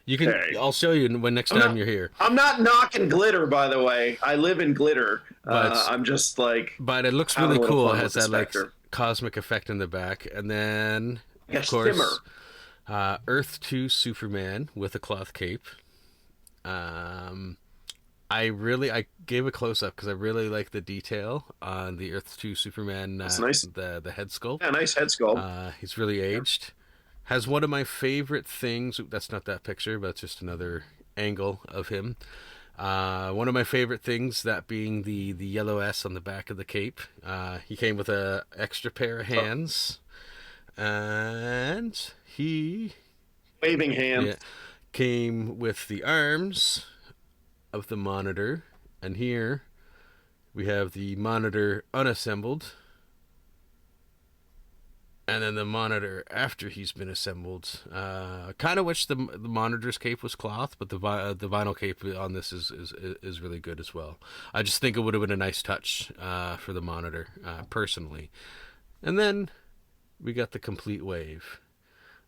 You can. Okay. I'll show you when next time you're here. I'm not knocking glitter, by the way. I live in glitter. I'm just like. But it looks really cool. It has that like cosmic effect in the back, and then of course, Earth 2 Superman with a cloth cape. I gave a close up because I really like the detail on the Earth 2 Superman. That's nice. The head sculpt. Yeah, nice head sculpt. He's really aged. Has one of my favorite things. That's not that picture, but it's just another angle of him. One of my favorite things, that being the yellow S on the back of the cape. He came with a extra pair of hands, and he waving hand came with the arms of the Monitor, and here we have the Monitor unassembled, and then the Monitor after he's been assembled. I kind of wish the Monitor's cape was cloth, but the vinyl cape on this is really good as well. I just think it would have been a nice touch for the Monitor personally. And then we got the complete wave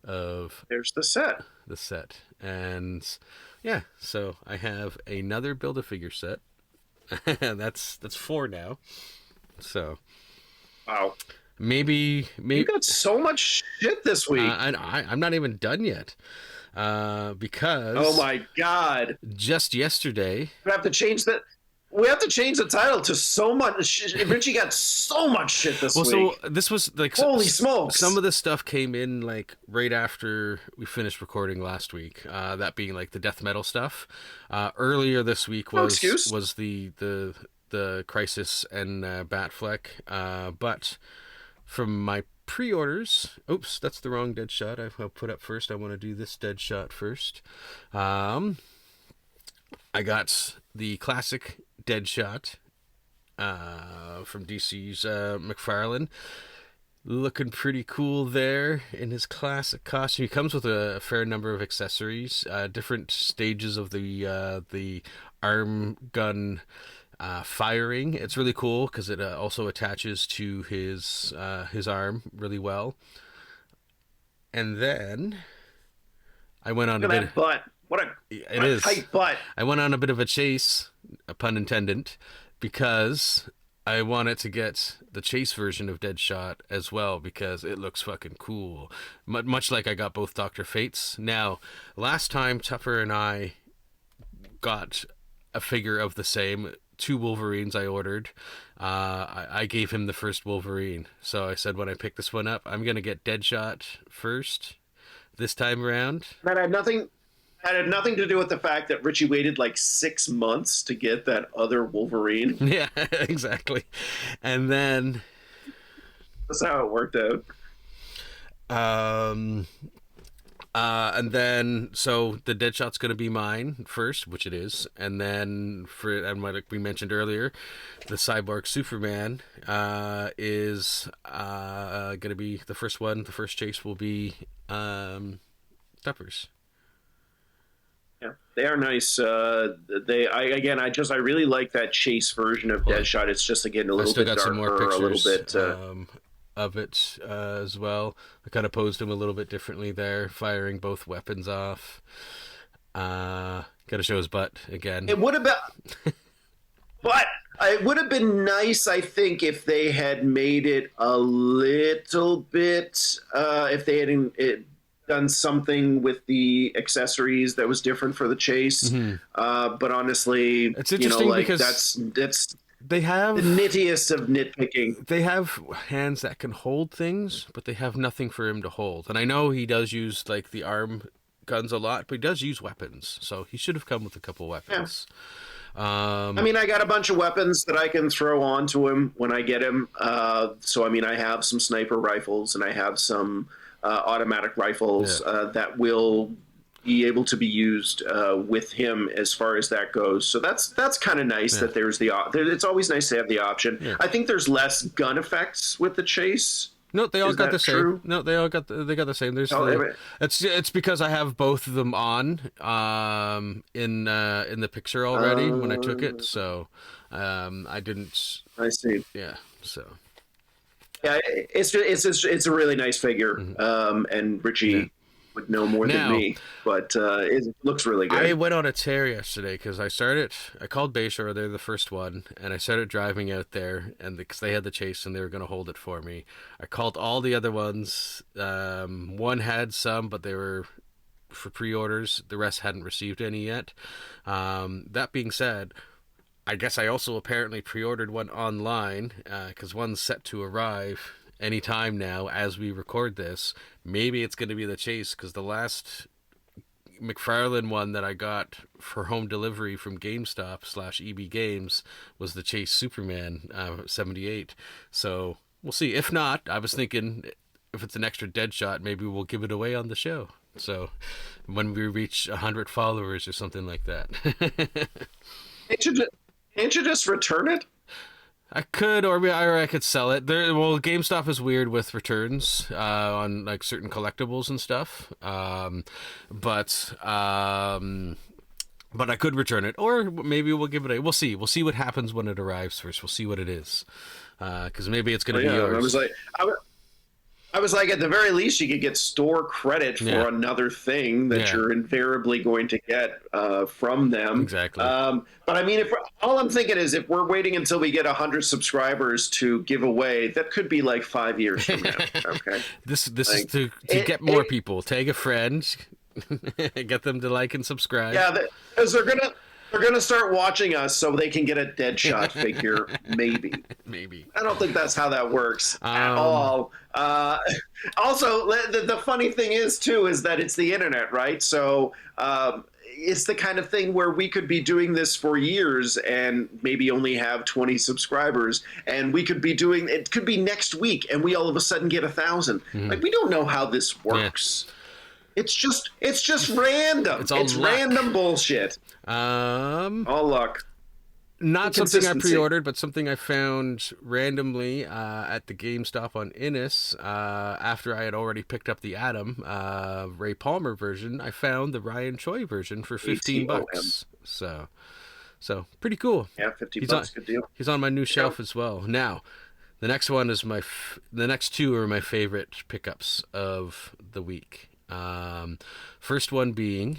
of there's the set, and yeah, so I have another Build-A-Figure set. that's 4 now. So wow, maybe you got so much shit this week. I'm not even done yet, because oh my God, just yesterday we have to change the title to so much shit. Richie got so much shit this week. So this was like, holy smokes, some of this stuff came in like right after we finished recording last week, that being like the death metal stuff. Earlier this week was the Crisis and Batfleck, but from my pre-orders, oops, that's the wrong dead shot I'll put up first. I want to do this dead shot first. I got the classic Deadshot from DC's McFarlane, looking pretty cool there in his classic costume. He comes with a fair number of accessories, different stages of the arm gun firing. It's really cool because it also attaches to his arm really well. And then I went on Look at that butt. What a It is. tight butt. I went on a bit of a chase, a pun intended, because I wanted to get the chase version of Deadshot as well because it looks fucking cool. Much like I got both Dr. Fates. Now, last time Tupper and I got a figure of the same, 2 Wolverines I ordered. I gave him the first Wolverine. So I said when I pick this one up, I'm going to get Deadshot first this time around. That had nothing to do with the fact that Richie waited like 6 months to get that other Wolverine. Yeah, exactly. And then That's how it worked out. And then, so the Deadshot's going to be mine first, which it is. And then, and like we mentioned earlier, the Cyborg Superman is going to be the first one. The first chase will be Tupper's. Yeah, they are nice. I really like that chase version of Deadshot. It's just again a little bit darker, a little bit. Of it as well. I kind of posed him a little bit differently there, firing both weapons off. Got to show his butt again. It would have been, but it would have been nice, I think, if they had made it a little bit. If they had done something with the accessories that was different for the chase. Mm-hmm. But honestly, it's interesting because that's. They have the nittiest of nitpicking. They have hands that can hold things, but they have nothing for him to hold. And I know he does use like the arm guns a lot, but he does use weapons. So he should have come with a couple weapons. Yeah. I mean, I got a bunch of weapons that I can throw onto him when I get him. So I mean, I have some sniper rifles and I have some automatic rifles that will be able to be used with him as far as that goes. So that's kind of nice that there's it's always nice to have the option. Yeah. I think there's less gun effects with the chase. No, they all got the same. True? No, they got the same. There's it's because I have both of them on in the picture already when I took it. So I didn't. I see. Yeah. So. Yeah, it's a really nice figure, mm-hmm. And Richie. Yeah. Would know more than me, but it looks really good. I went on a tear yesterday because I called Bayshore, they're the first one, and I started driving out there, and because they had the chase and they were going to hold it for me. I called all the other ones. One had some, but they were for pre-orders. The rest hadn't received any yet. That being said, I guess I also apparently pre-ordered one online because one's set to arrive anytime now as we record this. Maybe it's going to be the chase because the last McFarlane one that I got for home delivery from GameStop /EB Games was the Chase Superman 78. So we'll see. If not, I was thinking if it's an extra Deadshot, maybe we'll give it away on the show. So when we reach 100 followers or something like that. Can't you just return it? I could, or I could sell it. GameStop is weird with returns on like certain collectibles and stuff. But I could return it, or maybe we'll give it a. We'll see. We'll see what happens when it arrives first. We'll see what it is, because maybe it's going to be yours. I was like, at the very least, you could get store credit for another thing that you're invariably going to get from them. Exactly. But I mean, all I'm thinking is if we're waiting until we get 100 subscribers to give away, that could be like 5 years from now. Okay. This is to get more people. Tag a friend, get them to like and subscribe. Yeah, because they're gonna start watching us so they can get a Deadshot figure. Maybe. I don't think that's how that works at all. Also, the funny thing is that it's the internet, right? So it's the kind of thing where we could be doing this for years and maybe only have 20 subscribers, and we could be doing it. Could be next week, and we all of a sudden get 1,000. Mm-hmm. Like, we don't know how this works. Yeah. It's just random. It's random bullshit. All luck. Not something I pre-ordered, but something I found randomly at the GameStop on Innis after I had already picked up the Atom Ray Palmer version. I found the Ryan Choi version for $15. So pretty cool. Yeah, $50, good deal. He's on my new shelf as well. Now, the next one is the next two are my favorite pickups of the week. First one being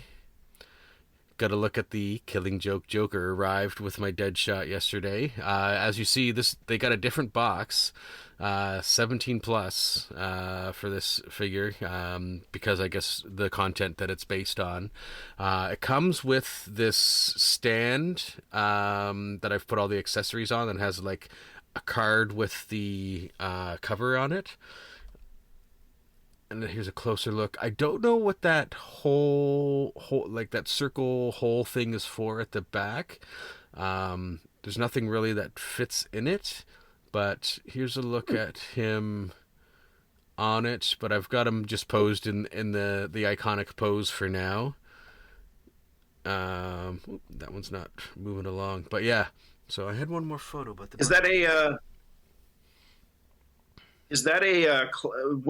got to look at the Killing Joke Joker. Arrived with my Deadshot yesterday. As you see, they got a different box, 17 plus for this figure, because I guess the content that it's based on. It comes with this stand that I've put all the accessories on, and has like a card with the cover on it. And here's a closer look. I don't know what that whole like that circle hole thing is for at the back. There's nothing really that fits in it, but here's a look at him on it. But I've got him just posed in the iconic pose for now. That one's not moving along, but yeah. So I had one more photo, but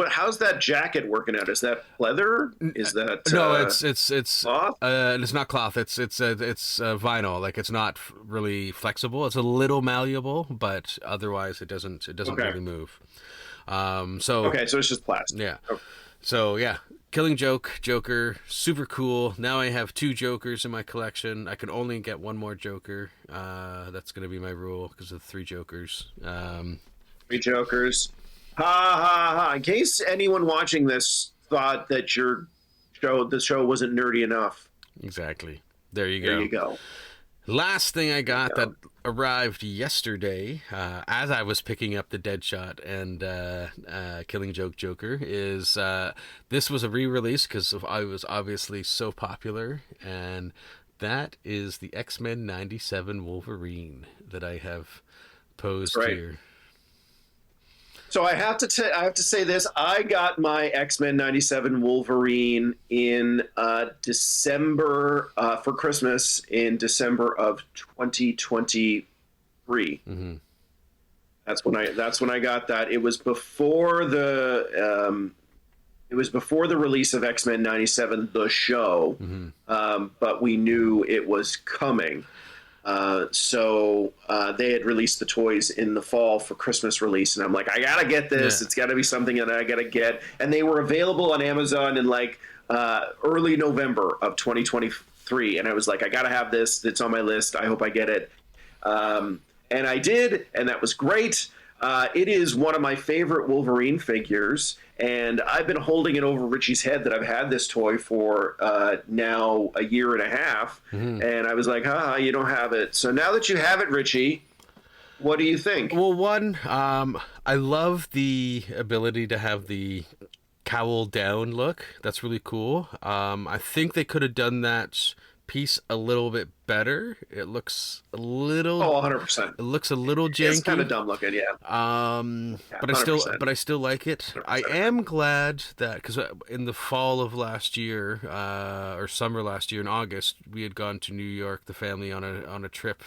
how's that jacket working out? Is that leather? Is that no? It's cloth? It's not cloth. It's vinyl. Like, it's not really flexible. It's a little malleable, but otherwise it doesn't really move. So it's just plastic. Yeah. Okay. So yeah, Killing Joker, super cool. Now I have 2 Jokers in my collection. I can only get one more Joker. That's going to be my rule because of 3 Jokers. 3 Jokers. Ha ha ha! In case anyone watching this thought that the show wasn't nerdy enough. Exactly. There you go. Last thing I got that arrived yesterday, as I was picking up the Deadshot and Killing Joke Joker, is this was a re-release because I was obviously so popular, and that is the X-Men 97 Wolverine that I have posed here. So I have to say this. I got my X-Men 97 Wolverine in December for Christmas in December of 2023. Mm-hmm. That's when I got that. It was before the release of X-Men 97, the show, but we knew it was coming. So they had released the toys in the fall for Christmas release, and I'm like, I gotta get this. Yeah. It's gotta be something that I gotta get. And they were available on Amazon in like early November of 2023, and I was like, I gotta have this. It's on my list. I hope I get it. And I did, and that was great. It is one of my favorite Wolverine figures, and I've been holding it over Richie's head that I've had this toy for now a year and a half, and I was like, you don't have it. So now that you have it, Richie, what do you think? Well, one, I love the ability to have the cowl down look. That's really cool. I think they could have done that piece a little bit better. It looks a little 100%. It looks a little janky. It's kind of dumb looking, yeah. But I still like it. 100%. I am glad that, because in the fall of last year, or summer last year in August, we had gone to New York, the family, on a trip,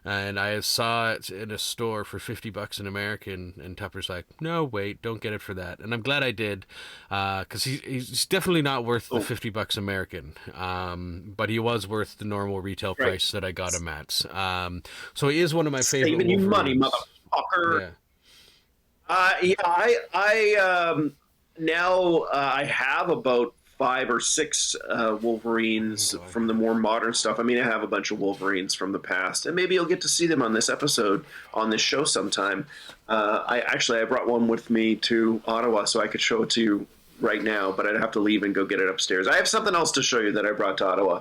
and I saw it in a store for $50 in American, and Tupper's like, no, wait, don't get it for that. And I'm glad I did, because he's definitely not worth the $50 American, but he was worth the normal retail price that I got him at. So he is one of my favorite. Saving you money, motherfucker. I have about 5 or 6 Wolverines from the more modern stuff. I mean, I have a bunch of Wolverines from the past, and maybe you'll get to see them on this episode, on this show sometime. I brought one with me to Ottawa, so I could show it to you right now, but I'd have to leave and go get it upstairs. I have something else to show you that I brought to Ottawa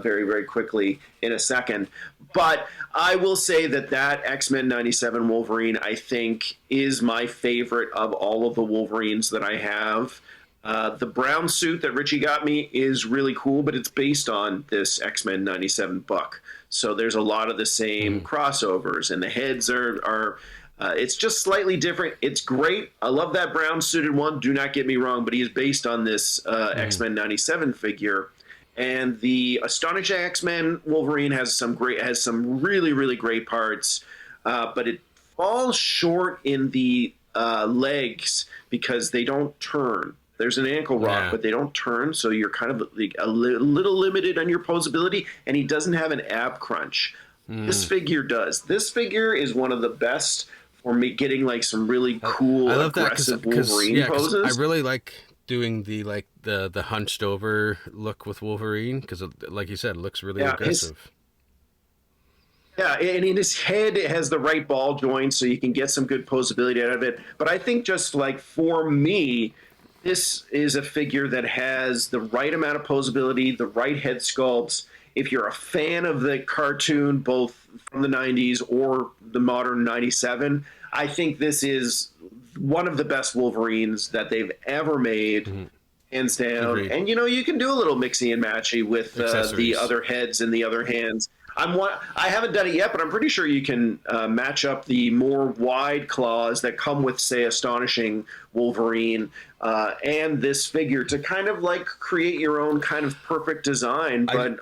very, very quickly in a second. But I will say that X-Men 97 Wolverine, I think, is my favorite of all of the Wolverines that I have. The brown suit that Richie got me is really cool, but it's based on this X-Men 97 book. So there's a lot of the same crossovers, and the heads are it's just slightly different. It's great. I love that brown suited one. Do not get me wrong, but he is based on this X-Men 97 figure. And the Astonishing X-Men Wolverine has some really, really great parts, but it falls short in the legs because they don't turn. There's an ankle rock, but they don't turn, so you're kind of a little limited on your posability, and he doesn't have an ab crunch. This figure does. This figure is one of the best for me getting like some really cool, aggressive Wolverine poses. I really like doing the hunched over look with Wolverine because, like you said, it looks really aggressive. Yeah, and in his head, it has the right ball joint, so you can get some good posability out of it. But I think just like for me, this is a figure that has the right amount of posability, the right head sculpts. If you're a fan of the cartoon, both from the 90s or the modern 97, I think this is one of the best Wolverines that they've ever made, hands down. Agreed. And, you can do a little mixy and matchy with the other heads and the other hands. I haven't done it yet, but I'm pretty sure you can match up the more wide claws that come with, say, Astonishing Wolverine and this figure to kind of like create your own kind of perfect design. But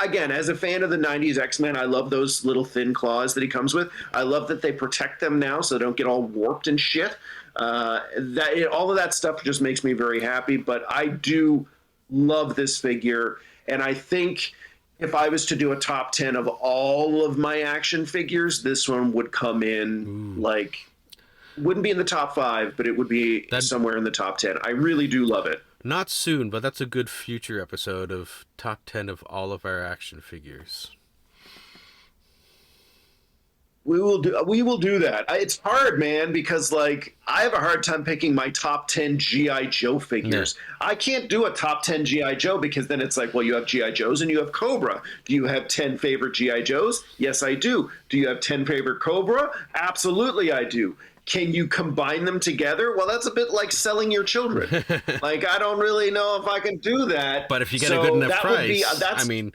again, as a fan of the 90s X-Men, I love those little thin claws that he comes with. I love that they protect them now so they don't get all warped and shit. All of that stuff just makes me very happy. But I do love this figure, and I think if I was to do a top 10 of all of my action figures, this one would come in wouldn't be in the top 5, but it would be somewhere in the top 10. I really do love it. Not soon, but that's a good future episode of top 10 of all of our action figures. We will do that. It's hard, man, because I have a hard time picking my top 10 G.I. Joe figures. Yeah. I can't do a top 10 G.I. Joe because then it's like, well, you have G.I. Joes and you have Cobra. Do you have 10 favorite G.I. Joes? Yes, I do. Do you have 10 favorite Cobra? Absolutely, I do. Can you combine them together? Well, that's a bit like selling your children. I don't really know if I can do that. But if you get a good enough price, I mean...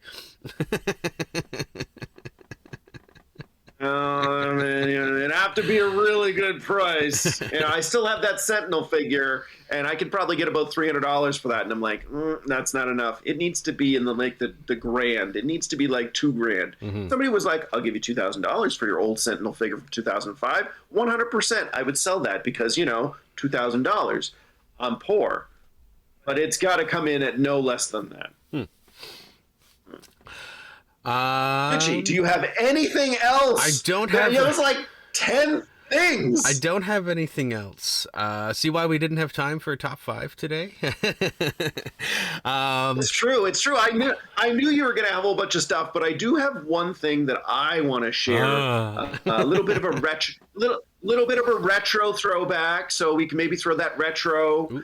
It'd have to be a really good price. I still have that Sentinel figure, and I could probably get about $300 for that. And I'm like, that's not enough. It needs to be in the grand. It needs to be like $2,000. Mm-hmm. Somebody was like, I'll give you $2,000 for your old Sentinel figure from 2005. 100%, I would sell that because $2,000. I'm poor, but it's got to come in at no less than that. Richie, do you have anything else? I don't have. There's like 10 things. I don't have anything else. See why we didn't have time for a top 5 today? It's true. I knew you were going to have a whole bunch of stuff, but I do have one thing that I want to share. A little bit of a little bit of a retro throwback, so we can maybe throw that retro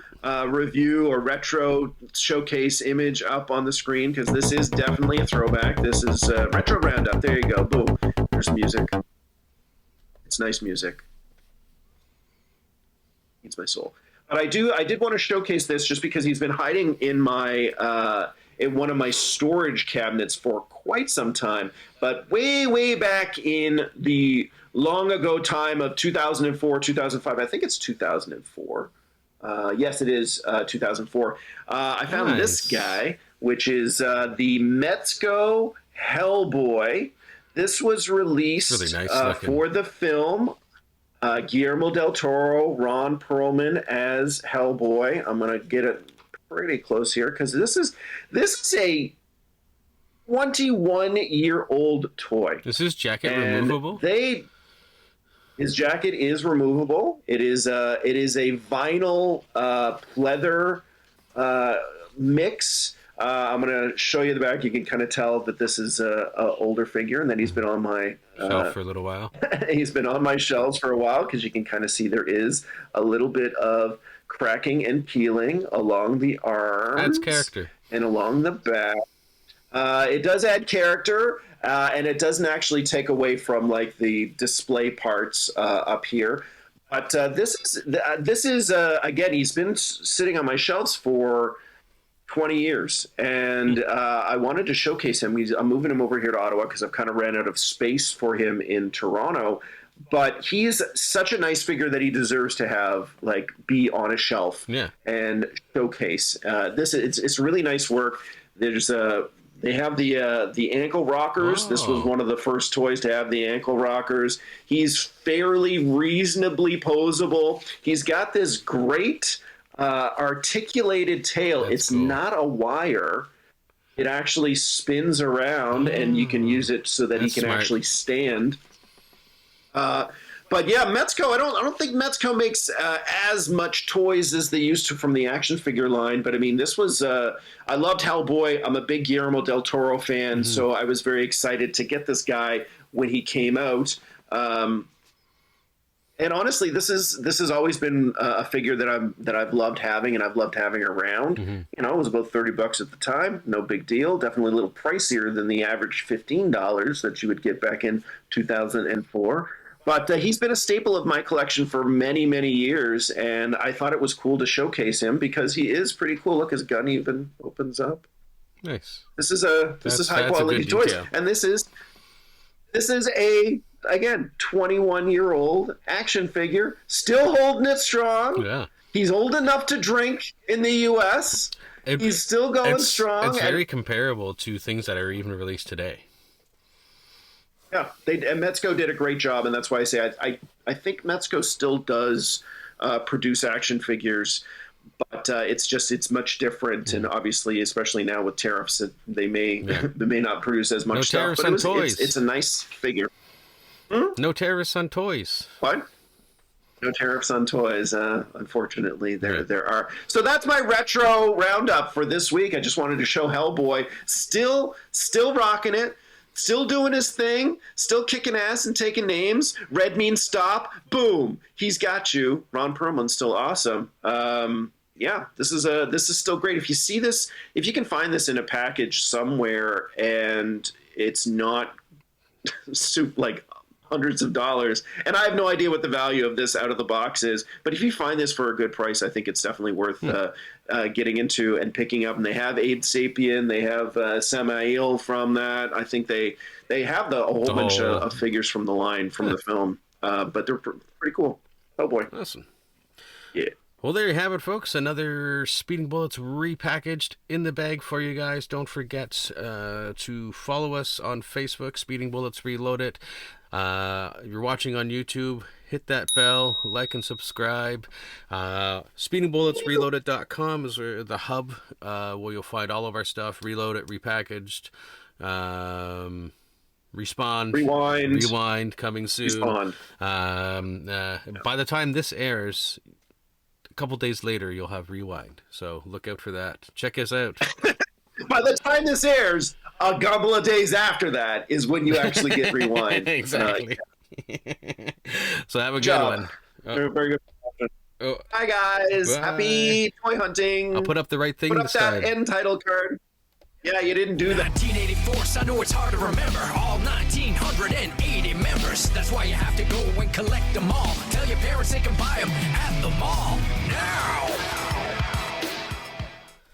review or retro showcase image up on the screen, because this is definitely a throwback. This is Retro Roundup. There you go. Boom. There's music. It's nice music. It's my soul. But I did want to showcase this just because he's been hiding in my in one of my storage cabinets for quite some time. But way back in the long ago time of 2004, 2005, I think it's 2004. Yes, it is 2004. I found this guy, which is the Metzgo Hellboy. This was released really nice for the film. Guillermo del Toro, Ron Perlman as Hellboy. I'm going to get it pretty close here because this is a 21-year-old toy. Is his jacket removable? His jacket is removable. It is a vinyl pleather mix. I'm going to show you the back. You can kind of tell that this is a older figure and that he's been on my shelf for a little while. He's been on my shelves for a while because you can kind of see there is a little bit of cracking and peeling along the arms. Adds character. And along the back. It does add character, and it doesn't actually take away from like the display parts up here. But this is again, he's been sitting on my shelves for 20 years, and I wanted to showcase him. I'm moving him over here to Ottawa because I've kind of ran out of space for him in Toronto. But he's such a nice figure that he deserves to have be on a shelf and showcase. It's really nice work. They have the ankle rockers. This was one of the first toys to have the ankle rockers. He's fairly reasonably posable. He's got this great articulated tail. It's cool. Not a wire. It actually spins around, and you can use it so that he can actually stand. But But yeah, Mezco. I don't think Mezco makes as much toys as they used to from the action figure line. But I mean, this was. I loved Hellboy. I'm a big Guillermo del Toro fan, so I was very excited to get this guy when he came out. And honestly, this has always been a figure that I've loved having, and I've loved having around. You know, it was about $30 at the time, no big deal. Definitely a little pricier than the average $15 that you would get back in 2004. But he's been a staple of my collection for many, many years, and I thought it was cool to showcase him because he is pretty cool. Look, his gun even opens up. Nice. This is high quality toys, and this is a, again, 21-year-old action figure, still holding it strong. Yeah. He's old enough to drink in the U.S. He's still going strong. It's very comparable to things that are even released today. Yeah, and Mezco did a great job, and that's why I say I think Mezco still does produce action figures, but it's much different, and obviously, especially now with tariffs, they may not produce as much stuff. But it's a nice figure. No tariffs on toys. What? No tariffs on toys. Unfortunately, there are. So that's my retro roundup for this week. I just wanted to show Hellboy still rocking it. Still doing his thing, still kicking ass and taking names. Red means stop. Boom. He's got you. Ron Perlman's still awesome. Yeah, this is still great. If you see this, if you can find this in a package somewhere and it's not like hundreds of dollars, and I have no idea what the value of this out of the box is, but if you find this for a good price, I think it's definitely worth getting into and picking up. And they have Abe Sapien, they have Samael from that. I think they have a whole bunch of figures from the line from the film, but they're pretty cool. Oh boy, awesome. Yeah. Well, there you have it, folks. Another Speeding Bullets repackaged in the bag for you guys. Don't forget to follow us on Facebook, Speeding Bullets Reloaded. If you're watching on YouTube, hit that bell, like and subscribe. SpeedingBulletsReloaded.com is the hub where you'll find all of our stuff. Reload It, repackaged, Respawn, Rewind coming soon. By the time this airs, a couple days later, you'll have Rewind. So look out for that. Check us out. By the time this airs, a couple of days after that is when you actually get Rewind. Exactly. So have a good one. Very good. Bye, guys. Bye. Happy toy hunting. I'll put up the right thing. Put up that end title card. Yeah, you didn't do that. 1984, so I know it's hard to remember. All 1,980 members. That's why you have to go and collect them all. Tell your parents they can buy them at the mall.